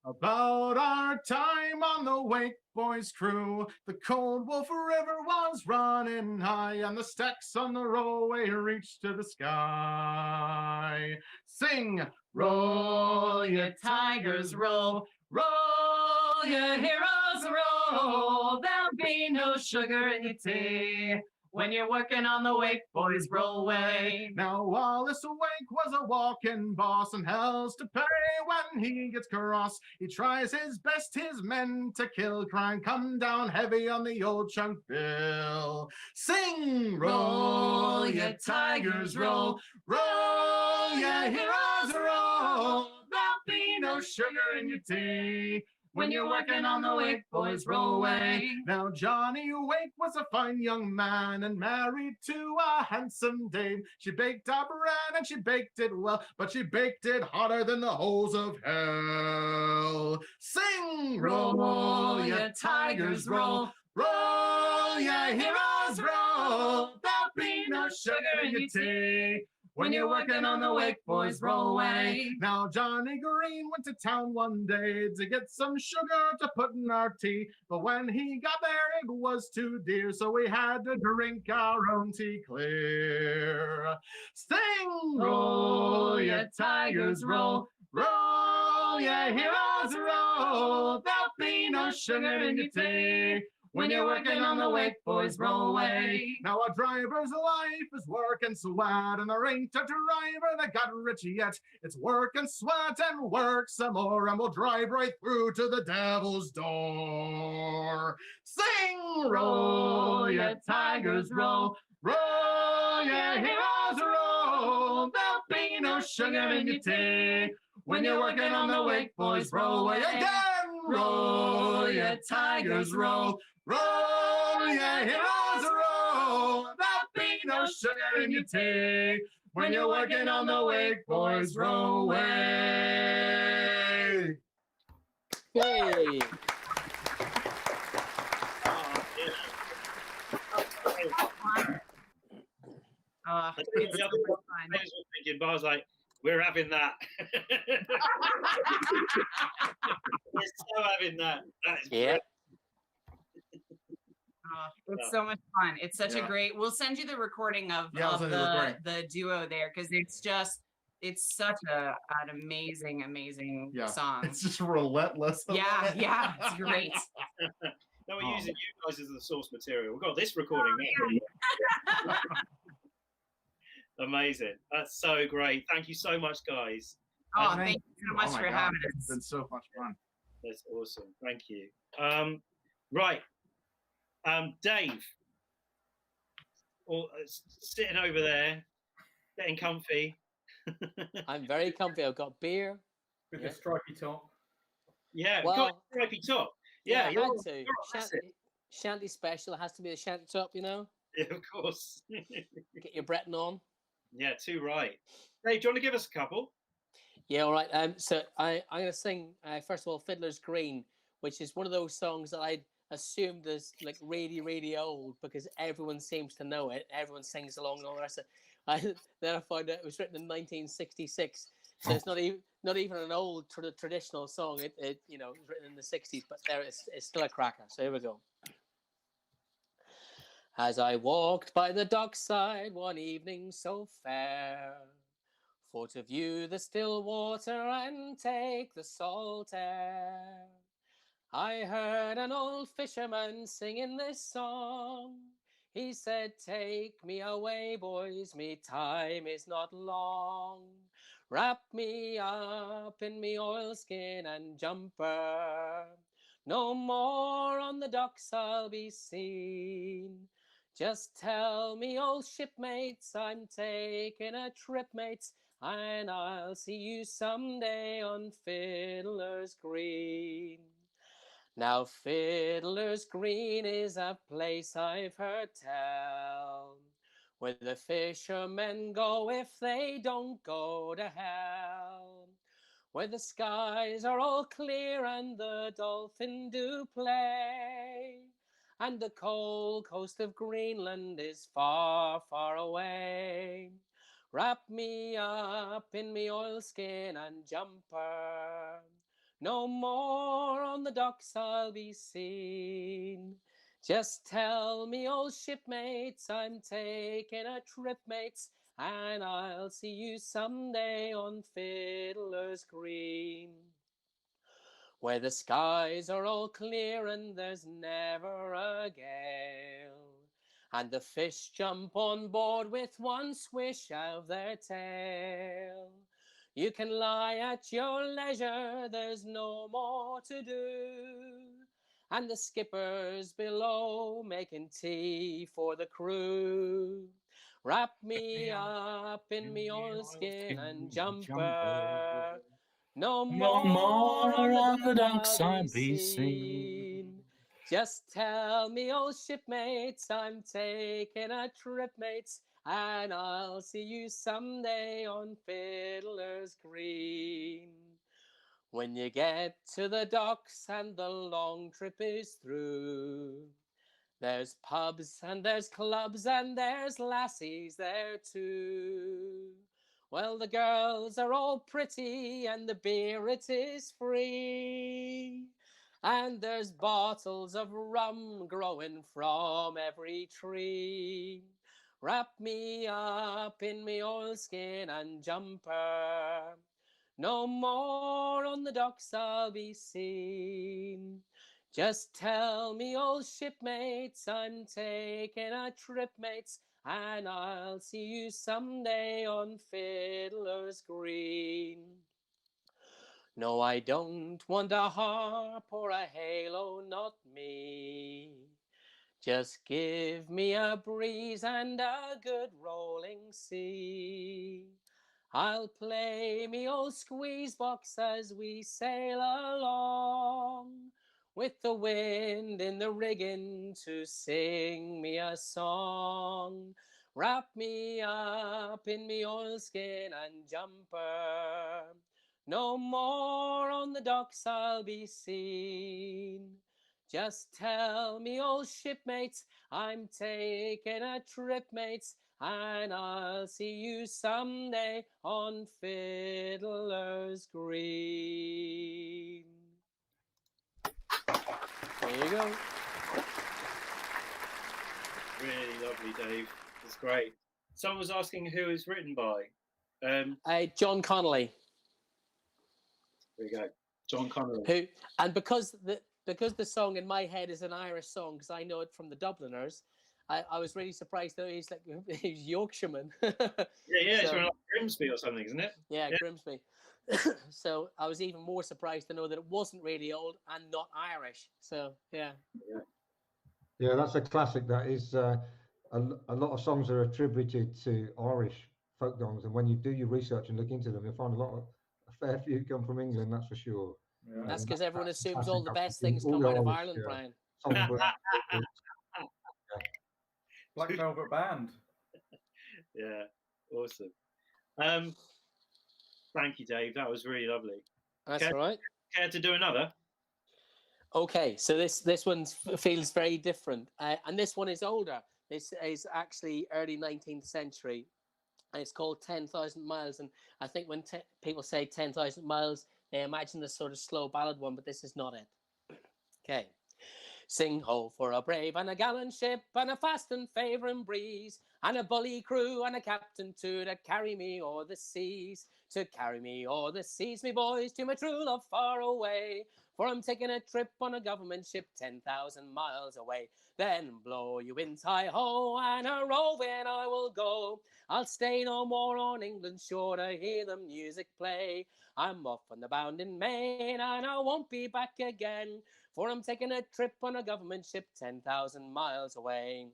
about our time on the Wake Boys crew. The Cold Wolf River was running high, and the stacks on the rollway reached to the sky. Sing, roll, you tigers, roll, roll, you heroes, roll. There'll be no sugar in your tea when you're working on the Wake Boys rollway. Now Wallace Wake was a walking boss, and hell's to pay when he gets cross. He tries his best his men to kill, crying, come down heavy on the old chunk bill. Sing, roll, you tigers, roll, roll, you heroes, roll. There'll be no sugar in your tea When you're working on the wake, boys, roll away. Now Johnny Wake was a fine young man and married to a handsome dame. She baked a bread and she baked it well, but she baked it hotter than the holes of hell. Sing, roll, ya tigers, roll. Roll, ya heroes, roll. There'll be no sugar in your tea. When you're working on the wake, boys, roll away. Now Johnny Green went to town one day to get some sugar to put in our tea. But when he got there, it was too dear, so we had to drink our own tea clear. Sing, roll, ya tigers, roll. Roll, ya heroes, roll. There'll be no sugar in your tea. When you're working on the wake, boys, roll away. Now a driver's life is work and sweat, and there ain't a driver that got rich yet. It's work and sweat and work some more, and we'll drive right through to the devil's door. Sing, roll, ya tigers, roll. Roll, ya heroes, roll. There'll be no sugar in your tea. When you're working on the wake, boys, roll away again. Roll, ya tigers, roll. Roll, ya heroes, roll. There'll be no sugar in your tea. When you're working on the wake, boys, roll away. Yay! Oh, I it's so much fun. was thinking, but I was like, we're having that. We're so having that. That is Yeah. Oh, it's so much fun. It's such a great. We'll send you the recording of the duo there, because it's such an amazing song. It's just relentless. Yeah, it's great. No, we're using you guys as the source material. We've got this recording now. Amazing. That's so great. Thank you so much, guys. Oh, thank you so much for having us. It's been so much fun. That's awesome. Thank you. Right. Dave, sitting over there, getting comfy. I'm very comfy. I've got beer. With a stripy top. Yeah, Well, got a stripy top. Yeah, I you're had to. massive. Shanty special. It has to be a shanty top, you know. Yeah, of course. Get your Breton on. Yeah, too right. Dave, do you want to give us a couple? Yeah, all right. So I'm going to sing, first of all, Fiddler's Green, which is one of those songs that I assumed is like really old because everyone seems to know it. Everyone sings along and all the rest of it. Then I found out it was written in 1966. So it's not even an old traditional song. It was written in the 60s, but there it's still a cracker. So here we go. As I walked by the dockside one evening so fair, for to view the still water and take the salt air, I heard an old fisherman singing this song. He said, "Take me away, boys, me time is not long. Wrap me up in me oilskin and jumper. No more on the docks I'll be seen. Just tell me, old shipmates, I'm taking a trip, mates, and I'll see you someday on Fiddler's Green." Now Fiddler's Green is a place I've heard tell, where the fishermen go if they don't go to hell, where the skies are all clear and the dolphin do play, and the cold coast of Greenland is far away. Wrap me up in me oilskin and jumper. No more on the docks I'll be seen. Just tell me, old shipmates, I'm taking a trip, mates, and I'll see you someday on Fiddler's Green, where the skies are all clear and there's never a gale, and the fish jump on board with one swish of their tail. You can lie at your leisure, there's no more to do, and the skipper's below making tea for the crew. Wrap me up in me oilskin and jumper. No No more on the docks docks I'll I'll be be seen. Just tell me, old shipmates, I'm taking a trip, mates, and I'll see you someday on Fiddler's Green. When you get to the docks and the long trip is through, there's pubs and there's clubs and there's lassies there too. Well, the girls are all pretty and the beer it is free. And there's bottles of rum growing from every tree. Wrap me up in me oilskin and jumper. No more on the docks I'll be seen. Just tell me, old shipmates, I'm taking a trip, mates, and I'll see you someday on Fiddler's Green. No, I don't want a harp or a halo, not me. Just give me a breeze and a good rolling sea. I'll play me old squeeze box as we sail along, with the wind in the rigging to sing me a song. Wrap me up in me oilskin and jumper. No more on the docks I'll be seen. Just tell me, old shipmates, I'm taking a trip, mates, and I'll see you someday on Fiddler's Green. There you go. Really lovely, Dave. It's great. Someone was asking who it's written by. John Connolly. There you go, John Connolly. And because the song in my head is an Irish song, because I know it from the Dubliners, I was really surprised that he's Yorkshireman. It's from like Grimsby or something, isn't it? Yeah, Grimsby. So I was even more surprised to know that it wasn't really old and not Irish. So yeah. Yeah, that's a classic. That is a lot of songs are attributed to Irish folk songs, and when you do your research and look into them, you'll find a fair few come from England. That's for sure. Yeah. That's because everyone assumes all the best Classic. things All come the out of Irish, Ireland, Brian. Black Velvet Band. Yeah, awesome. Thank you, Dave. That was really lovely. That's all right. Care to do another? Okay, so this one feels very different, and this one is older. This is actually early 19th century, and it's called 10,000 Miles. And I think when people say 10,000 miles, they imagine this sort of slow ballad one, but this is not it. Okay. Sing ho for a brave and a gallant ship, and a fast and favouring breeze, and a bully crew and a captain too, to carry me o'er the seas, to carry me o'er the seas, me boys, to my true love far away. For I'm taking a trip on a government ship 10,000 miles away. Then blow you in hi-ho, and a roving I will go. I'll stay no more on England's shore to hear the music play. I'm off on the bounding main, and I won't be back again. For I'm taking a trip on a government ship 10,000 miles away.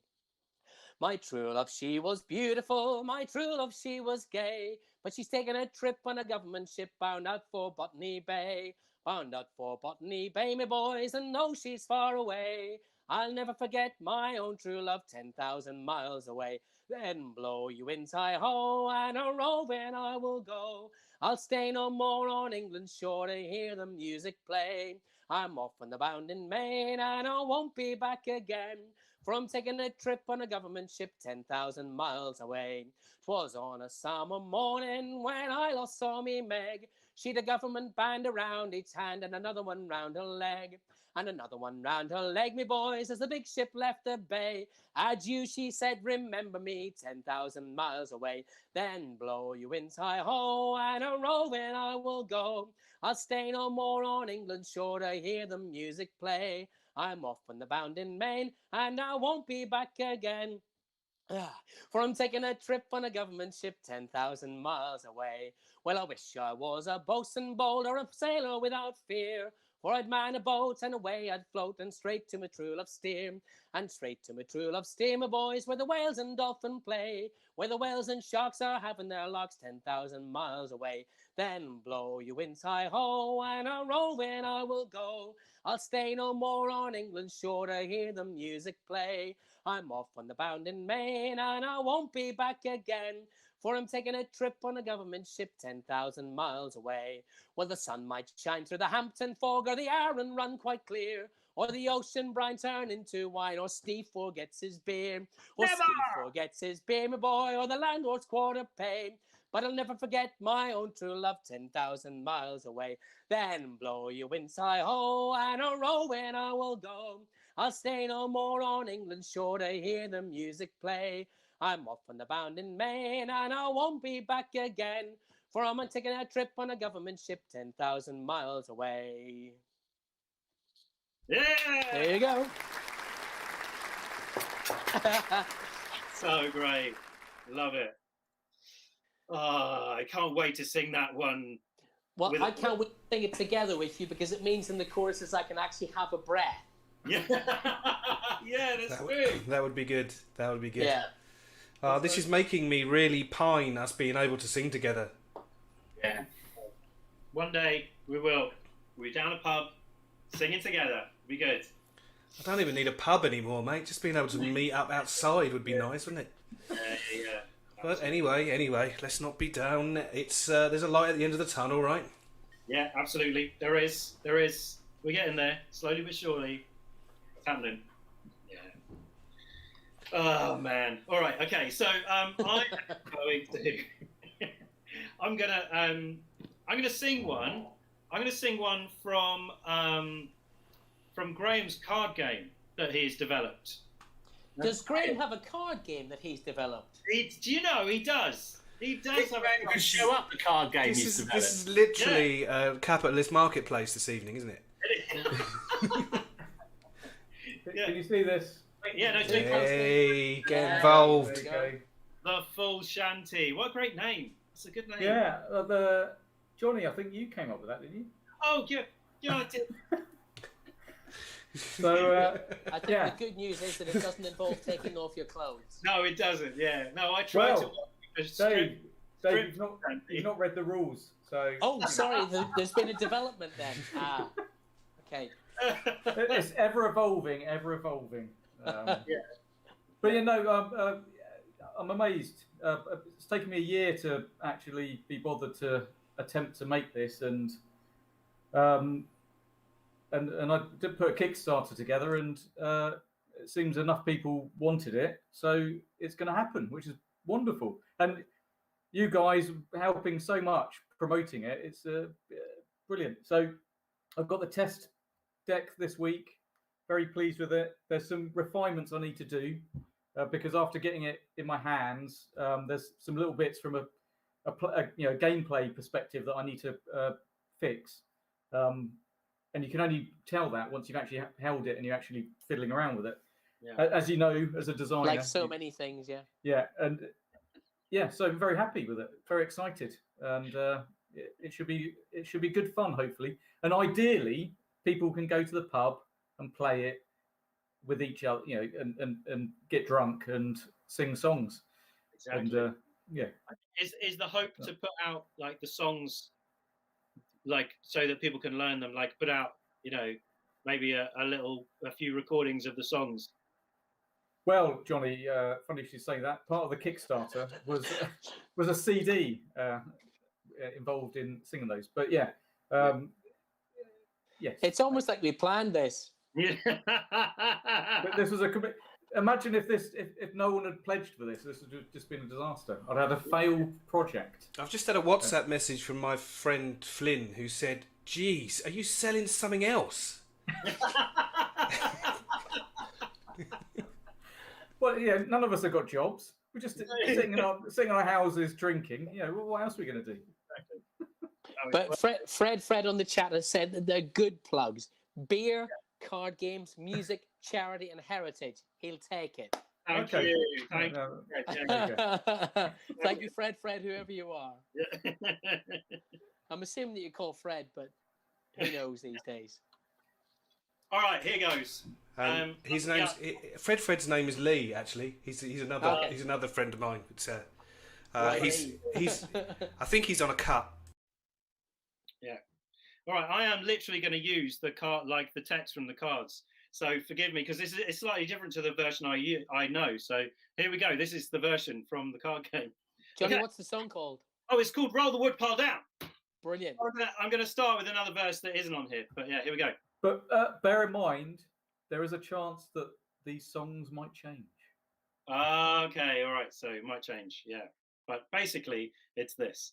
My true love, she was beautiful, my true love, she was gay, but she's taking a trip on a government ship bound out for Botany Bay. Bound out for Botany Bay, me boys, and no, she's far away. I'll never forget my own true love 10,000 miles away. Then blow you in hi-ho, and a roving I will go. I'll stay no more on England's shore to hear the music play. I'm off on the bounding main, and I won't be back again. For I'm taking a trip on a government ship 10,000 miles away. 'Twas on a summer morning when Hilo saw me Meg. She'd a government band around each hand, and another one round her leg. And another one round her leg, me boys, as the big ship left the bay. Adieu, she said, remember me 10,000 miles away. Then blow you in hi-ho, and a roving I will go. I'll stay no more on England's shore to hear the music play. I'm off on the bounding main, and I won't be back again. For I'm taking a trip on a government ship 10,000 miles away. Well, I wish I was a boatswain bold or a sailor without fear. For I'd man a boat and away I'd float, and straight to my true love steer. And straight to my true love steer, my boys, where the whales and dolphin play, where the whales and sharks are having their larks 10,000 miles away. Then blow you winds hi-ho, and a roving I will go. I'll stay no more on England's shore to hear the music play. I'm off on the bounding main, and I won't be back again. For I'm taking a trip on a government ship 10,000 miles away. Well, the sun might shine through the Hampton fog, or the Arun run quite clear, or the ocean brine turn into wine, or Steve forgets his beer. Or Never! Steve forgets his beer, my boy, or the landlord's quarter pay. But I'll never forget my own true love 10,000 miles away. Then blow you winds hi-ho, and a rowing I will go. I'll stay no more on England's shore to hear the music play. I'm off on the bounding main, and I won't be back again. For I'm taking a trip on a government ship 10,000 miles away. Yeah. There you go. So great. Love it. Oh, I can't wait to sing that one. Well, I can't wait to sing it together with you, because it means in the choruses I can actually have a breath. Yeah, yeah, that's good. That would be good. That would be good. Yeah. This is making me really pine us being able to sing together. Yeah. One day we will. We're down a pub, singing together. Be good. I don't even need a pub anymore, mate. Just being able to meet up outside would be nice, wouldn't it? Yeah. But anyway, let's not be down. It's there's a light at the end of the tunnel, right? Yeah, absolutely. There is. We're getting there, slowly but surely. It's happening. Yeah. Oh man. All right. Okay. So I'm gonna sing one. I'm gonna sing one from Graham's card game that he's developed. Does Graham have a card game that he's developed? Do you know he does? He does have You could show up the card game he's developed. This is literally a capitalist marketplace this evening, isn't it? Can you see this? Yeah, no, Hey, get involved. There you The Full Shanty. What a great name. It's a good name. go. Yeah, Johnny, I think you came up with that, didn't you? Oh, yeah, I did. So, I think the good news is that it doesn't involve taking off your clothes. No, it doesn't. Yeah. No, I tried to. Dave, you've not read the rules, so. Oh, sorry, there's been a development then. Okay. It's ever evolving. Yeah. But I'm amazed. It's taken me a year to actually be bothered to attempt to make this, and I did put a Kickstarter together, and it seems enough people wanted it, so it's going to happen, which is wonderful. And you guys helping so much promoting it, it's brilliant. So I've got the test deck this week. Very pleased with it. There's some refinements I need to do because after getting it in my hands, there's some little bits from a gameplay perspective that I need to fix. And you can only tell that once you've actually held it and you're actually fiddling around with it. Yeah. As you know, as a designer, like so many things, yeah. Yeah, and so I'm very happy with it. Very excited, and it should be good fun, hopefully. And ideally, people can go to the pub and play it with each other, and get drunk and sing songs. Exactly. And Is the hope to put out like the songs, like so that people can learn them, like put out, maybe a few recordings of the songs? Well, Johnny, funny you should say that. Part of the Kickstarter was a CD involved in singing those. But yeah, yes. It's almost like we planned this. Yeah. But this was imagine if no one had pledged for this. This would have just been a disaster. I'd had a failed project. I've just had a WhatsApp message from my friend Flynn who said, "Geez, are you selling something else?" Well, yeah, none of us have got jobs. We're just sitting in our houses drinking. What else are we going to do? But Fred on the chat has said that they're good plugs. Beer, card games, music, charity, and heritage. He'll take it. Thank Okay. you. Thank you. Thank you, Fred, whoever you are. Yeah. I'm assuming that you call Fred, but who knows these days. All right, here goes. His name's Fred's name is Lee. Actually, he's another Okay. he's another friend of mine. It's, Right. he's I think he's on a cut. Yeah. All right, I am literally going to use the card, like the text from the cards. So forgive me, because it's slightly different to the version I know. So here we go. This is the version from the card game. Johnny, Okay. what's the song called? Oh, it's called Roll the Wood Pile Down. Brilliant. I'm going to start with another verse that isn't on here. But yeah, here we go. But bear in mind, there is a chance that these songs might change. Okay, all right. So it might change. Yeah. But basically, it's this.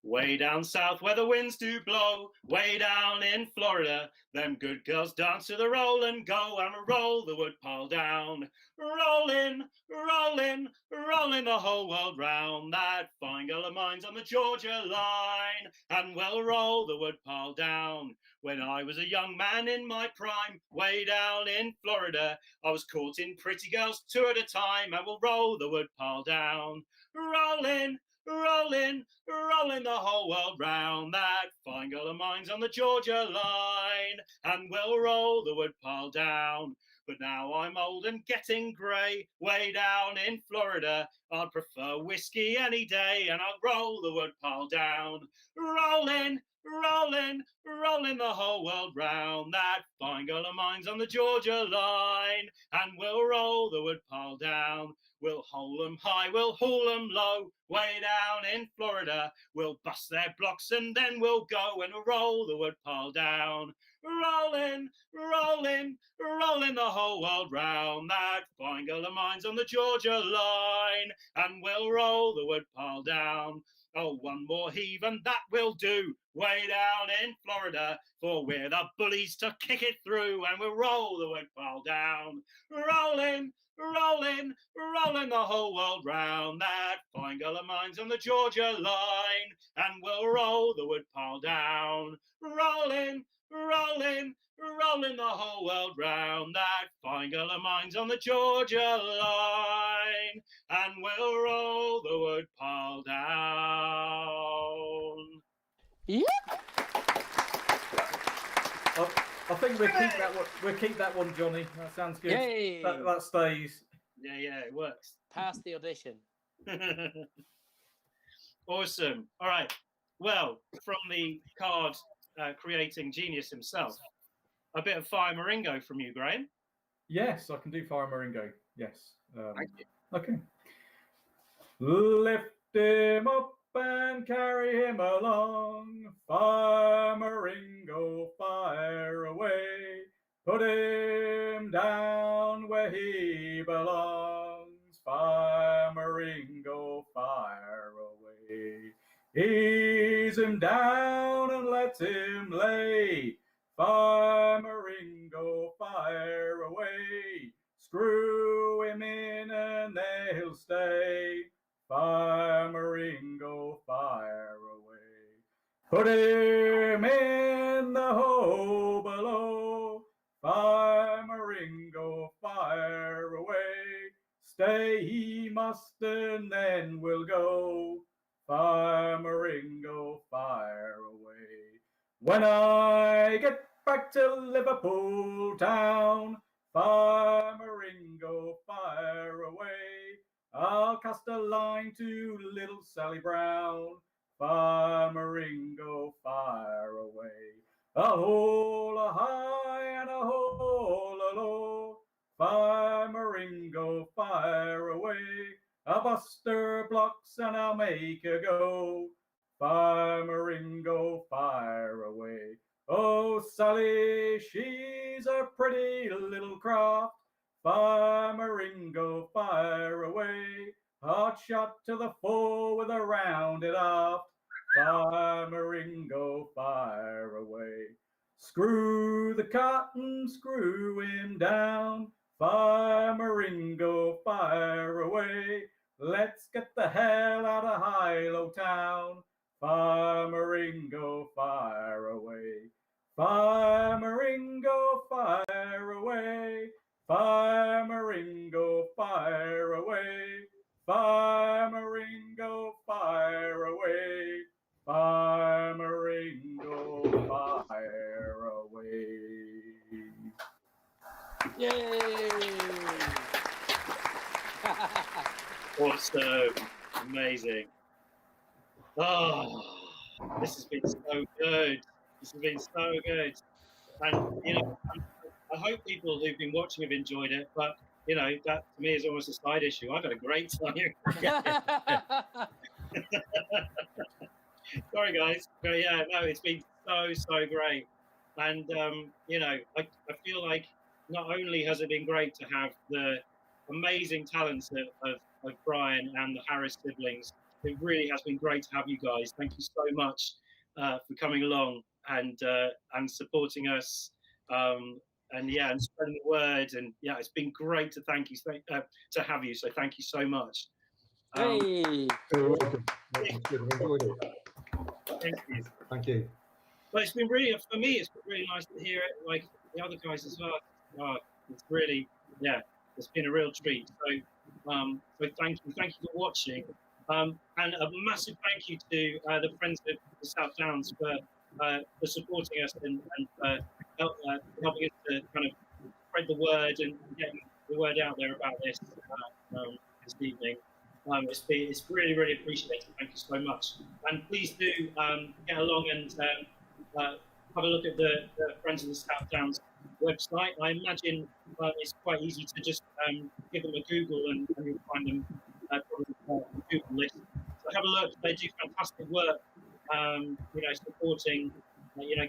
Way down south where the winds do blow, way down in Florida, them good girls dance to the roll and go and roll the wood pile down. Rolling, rolling, rolling the whole world round. That fine girl of mine's on the Georgia line, and we'll roll the wood pile down. When I was a young man in my prime, way down in Florida, I was courting pretty girls 2 at a time, and we'll roll the wood pile down. Rolling, rolling, rolling the whole world round. That fine girl of mine's on the Georgia line, and we'll roll the wood pile down. But now I'm old and getting grey, way down in Florida, I'd prefer whiskey any day, and I'll roll the wood pile down. Rolling, rolling, rolling the whole world round. That fine girl of mine's on the Georgia line, and we'll roll the wood pile down. We'll haul 'em high, we'll haul 'em low, way down in Florida. We'll bust their blocks and then we'll go and roll the wood pile down. Rolling, rolling, rolling the whole world round. That fine girl of mine's on the Georgia line, and we'll roll the wood pile down. Oh, one more heave and that will do, way down in Florida, for we're the bullies to kick it through, and we'll roll the wood pile down. Rolling, rolling, rolling the whole world round. That fine girl of mine's on the Georgia line, and we'll roll the wood pile down. Rolling, rolling, rolling the whole world round. That fine girl of mine's on the Georgia line, and we'll roll the wood pile down. Yeah. I think we'll keep that one. We'll keep that one, Johnny. That sounds good. Yay. That stays. Yeah, it works. Pass the audition. Awesome. All right. Well, from the card creating genius himself, a bit of Fire Maringo from you, Graham. Yes, I can do Fire Maringo. Yes. Thank you. Okay. Lift him up and carry him along. Fire Maringo, fire away. Put him down where he belongs. Fire Maringo, fire away. Ease him down and let him lay. Fire Maringo, fire away. Screw him in and there he'll stay. Fire Maringo, fire away. Put him in the hole below. Fire Maringo, fire away. Stay he must and then we'll go. Fire Maringo, fire away. When I get back to Liverpool town, Fire Maringo, fire away. I'll cast a line to little Sally Brown. Fire Maringo, fire away. A hole a high and a hole a low. Fire Maringo, fire away. A buster blocks and I'll make her go. Fire Maringo, fire away. Oh, Sally, she's a pretty little craft. Fire Maringo, fire away. Hot shot to the fore with a rounded aft. Fire Maringo, fire away. Screw the cotton, screw him down. Fire Maringo, fire away. Let's get the hell out of Hilo town. Fire Maringo, fire away. Fire Maringo, fire away. Fire Maringo, fire away. Fire Maringo, fire away. Fire Maringo, fire away. Yay! Awesome. Amazing. Oh, this has been so good. This has been so good. And, I hope people who've been watching have enjoyed it, but, that to me is almost a side issue. I've had a great time. Sorry, guys. But yeah, no, it's been so great. And, I feel like not only has it been great to have the amazing talents of Brian and the Harris siblings, it really has been great to have you guys. Thank you so much for coming along and supporting us. And spreading the word. And yeah, it's been great to to have you. So thank you so much. Hey! You're welcome. Enjoyed it. Thank you. But it's been really, for me, it's been really nice to hear it, like the other guys as well. It's really, it's been a real treat. So thank you for watching. And a massive thank you to the Friends of the South Downs for supporting us and helping us to kind of spread the word and getting the word out there about this this evening. It's really appreciated. Thank you so much. And please do get along and have a look at the Friends of the South Downs website. I imagine it's quite easy to just give them a Google and you'll find them probably on the Google list. So have a look. They do fantastic work, supporting,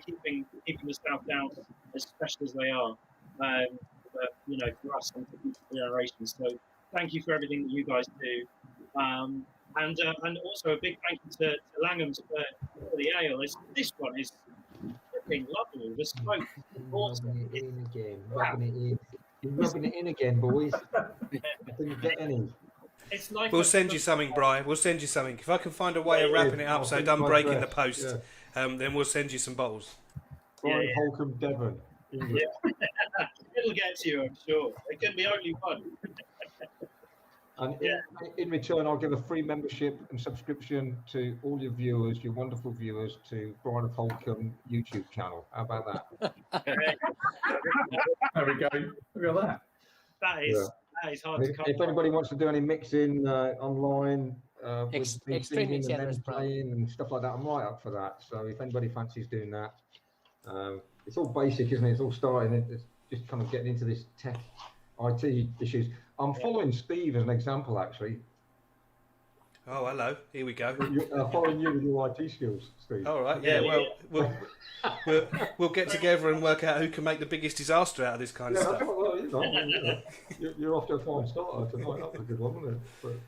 keeping the South Downs as special as they are, for us and for future generations. So thank you for everything that you guys do. And also a big thank you to Langham's for the ale. This one is freaking lovely. The smoke is awesome. Rubbing it in again, boys. I didn't get any. It's like We'll send you something, Brian. We'll send you something. If I can find a way of wrapping it up so it doesn't break in the post, then we'll send you some bottles. Brian Holcomb, Devon. Yeah. It'll get to you, I'm sure. It can be only one. And in return, I'll give a free membership and subscription to all your viewers, your wonderful viewers, to Brian of Holcomb YouTube channel. How about that? There we go. Look at that. That is hard to come If anybody wants to do any mixing online, with me extremely singing and generous, then playing and stuff like that, I'm right up for that. So if anybody fancies doing that, it's all basic, isn't it? It's all starting. It's just kind of getting into this tech IT issues. I'm following Steve as an example, actually. Oh, hello. Here we go. Following you with your IT skills, Steve. All right. Yeah. Well, we'll get together and work out who can make the biggest disaster out of this kind of stuff. Well, you're off to a fine start tonight. That was a good one, wasn't it?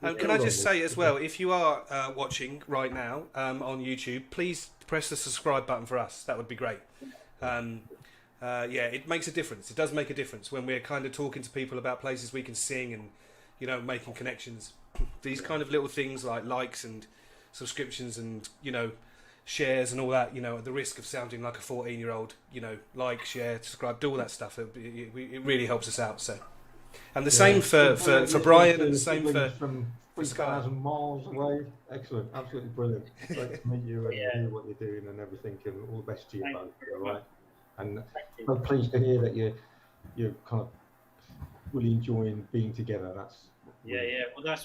But, Can I just say as well, if you are watching right now on YouTube, please press the subscribe button for us. That would be great. It makes a difference. It does make a difference when we're kind of talking to people about places we can sing and, making connections. These kind of little things like likes and subscriptions and, shares and all that, at the risk of sounding like a 14-year-old, like, share, subscribe, do all that stuff. It really helps us out. So, and the same for Brian and the same for from 3,000 miles away. Excellent, absolutely brilliant. Great to meet you and hear what you're doing and everything, and all the best to you both. All right. And I'm pleased to hear that you're kind of really enjoying being together. That's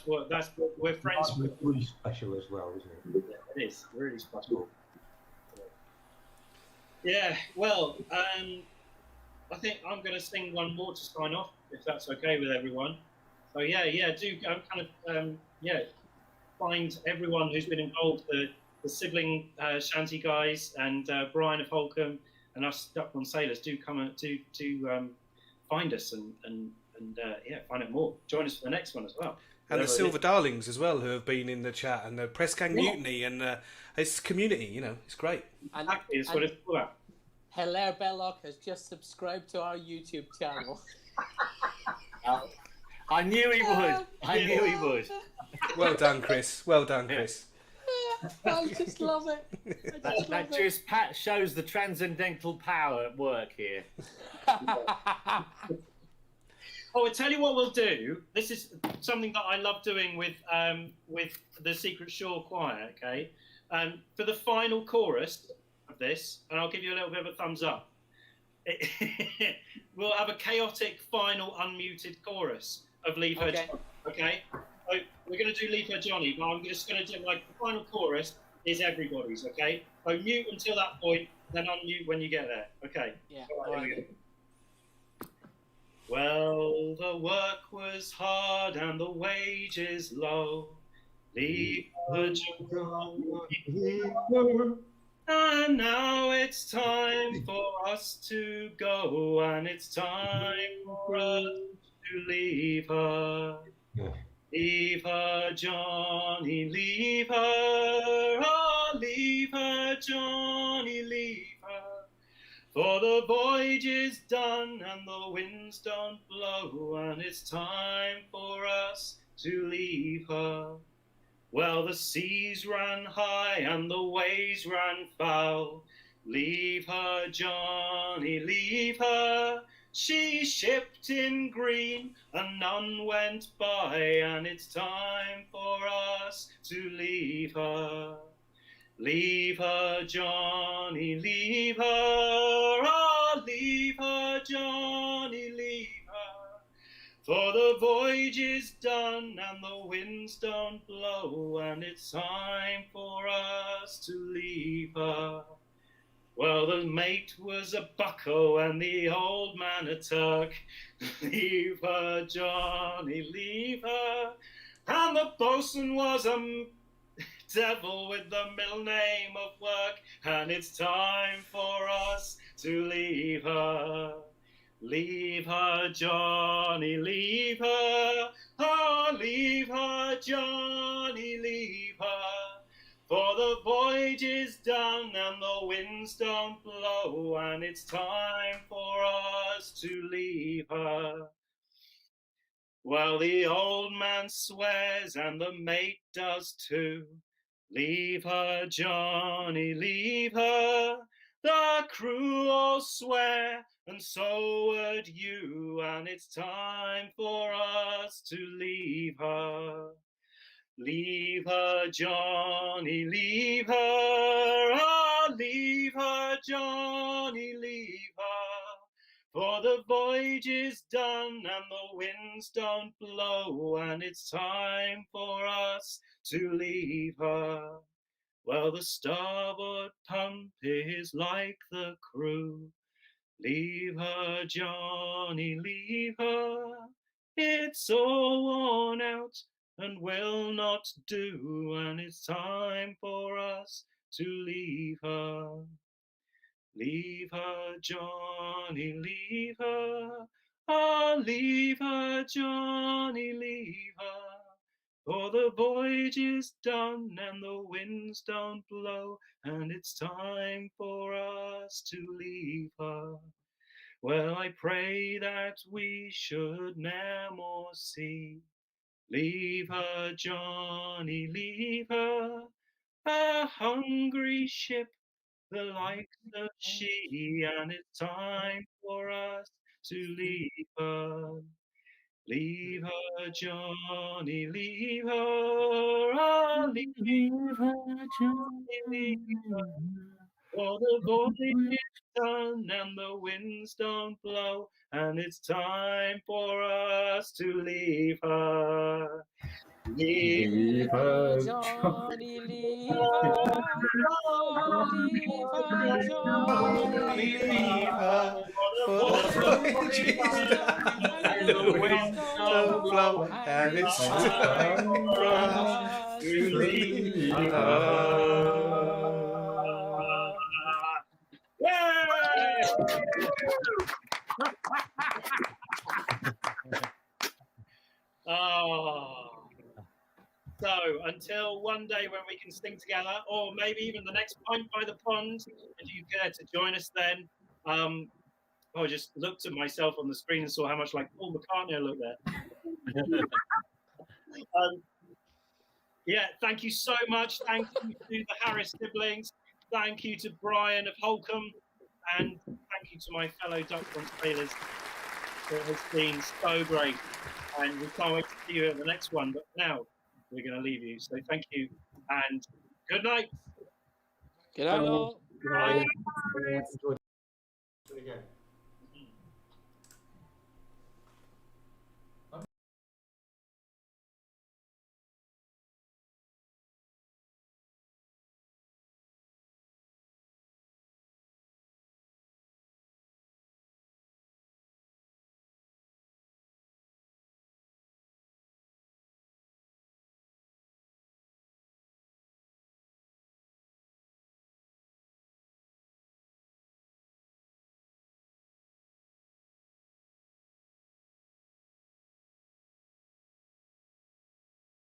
Well, that's what we're friends with. Really special as well, isn't it? Yeah, it is really special. Yeah. Well, I think I'm going to sing one more to sign off, if that's okay with everyone. So do find everyone who's been involved, the Sibling Shanty guys and Brian of Holcomb and us Duckpond Sailors. Do come to find us and find out more. Join us for the next one as well. And the Silver Darlings as well, who have been in the chat, and the Press Gang Mutiny, and it's community, it's great. And, exactly, that's what it's all about. Hilaire Belloc has just subscribed to our YouTube channel. I knew he would. I knew he would. Well done, Chris. Well done, Chris. I just love it. That just shows the transcendental power at work here. Oh, I'll tell you what we'll do. This is something that I love doing with the Secret Shore Choir, okay? For the final chorus of this, and I'll give you a little bit of a thumbs up. we'll have a chaotic final unmuted chorus of Leave Her Johnny, okay? So we're going to do Leave Her Johnny, but I'm just going to do, like, the final chorus is everybody's, okay? So mute until that point, then unmute when you get there, okay? Yeah. All right. Well, the work was hard and the wages low. Leave her Johnny. And now it's time for us to go, and it's time for us to leave her. Leave her, Johnny, leave her. Oh, leave her, Johnny, leave her. For the voyage is done and the winds don't blow, and it's time for us to leave her. Well, the seas ran high and the waves ran foul. Leave her, Johnny, leave her. She shipped in green and none went by, and it's time for us to leave her. Leave her, Johnny, leave her. Oh, leave her, Johnny, leave her. For the voyage is done and the winds don't blow, and it's time for us to leave her. Well, the mate was a bucko and the old man a Turk. Leave her, Johnny, leave her. And the bosun was a devil with the middle name of work, and it's time for us to leave her. Leave her, Johnny, leave her. Oh, leave her, Johnny, leave her. For the voyage is done and the winds don't blow, and it's time for us to leave her. Well, the old man swears and the mate does too. Leave her, Johnny, leave her. The crew all swear, and so would you, and it's time for us to leave her. Leave her, Johnny, leave her. Oh, leave her, Johnny, leave her. For the voyage is done and the winds don't blow, and it's time for us to leave her. Well, the starboard pump is like the crew. Leave her, Johnny, leave her. It's all worn out and will not do, and it's time for us to leave her. Leave her, Johnny, leave her. Ah, leave her, Johnny, leave her. For the voyage is done and the winds don't blow, and it's time for us to leave her. Well, I pray that we should ne'er more see. Leave her, Johnny, leave her. A hungry ship, the likes of she, and it's time for us to leave her. Leave her, Johnny, leave her. Oh, leave her, Johnny, leave her. For the voyage is done and the winds don't blow, and it's time for us to leave her. Leave her, Johnny, leave her. Oh, leave her, Johnny, leave her. For the voyage is done and the winds don't blow, and it's time for us to leave her. Yay! Oh. So until one day when we can sing together, or maybe even the next Pint by the Pond, if you care to join us then. I just looked at myself on the screen and saw how much like Paul McCartney I looked there. Yeah, thank you so much. Thank you to the Harris siblings. Thank you to Brian of Holcomb. And thank you to my fellow Duckpond sailors. It has been so great. And we can't wait to see you at the next one. But now we're going to leave you. So thank you and good night. Good night, all. Bye. Enjoy it again.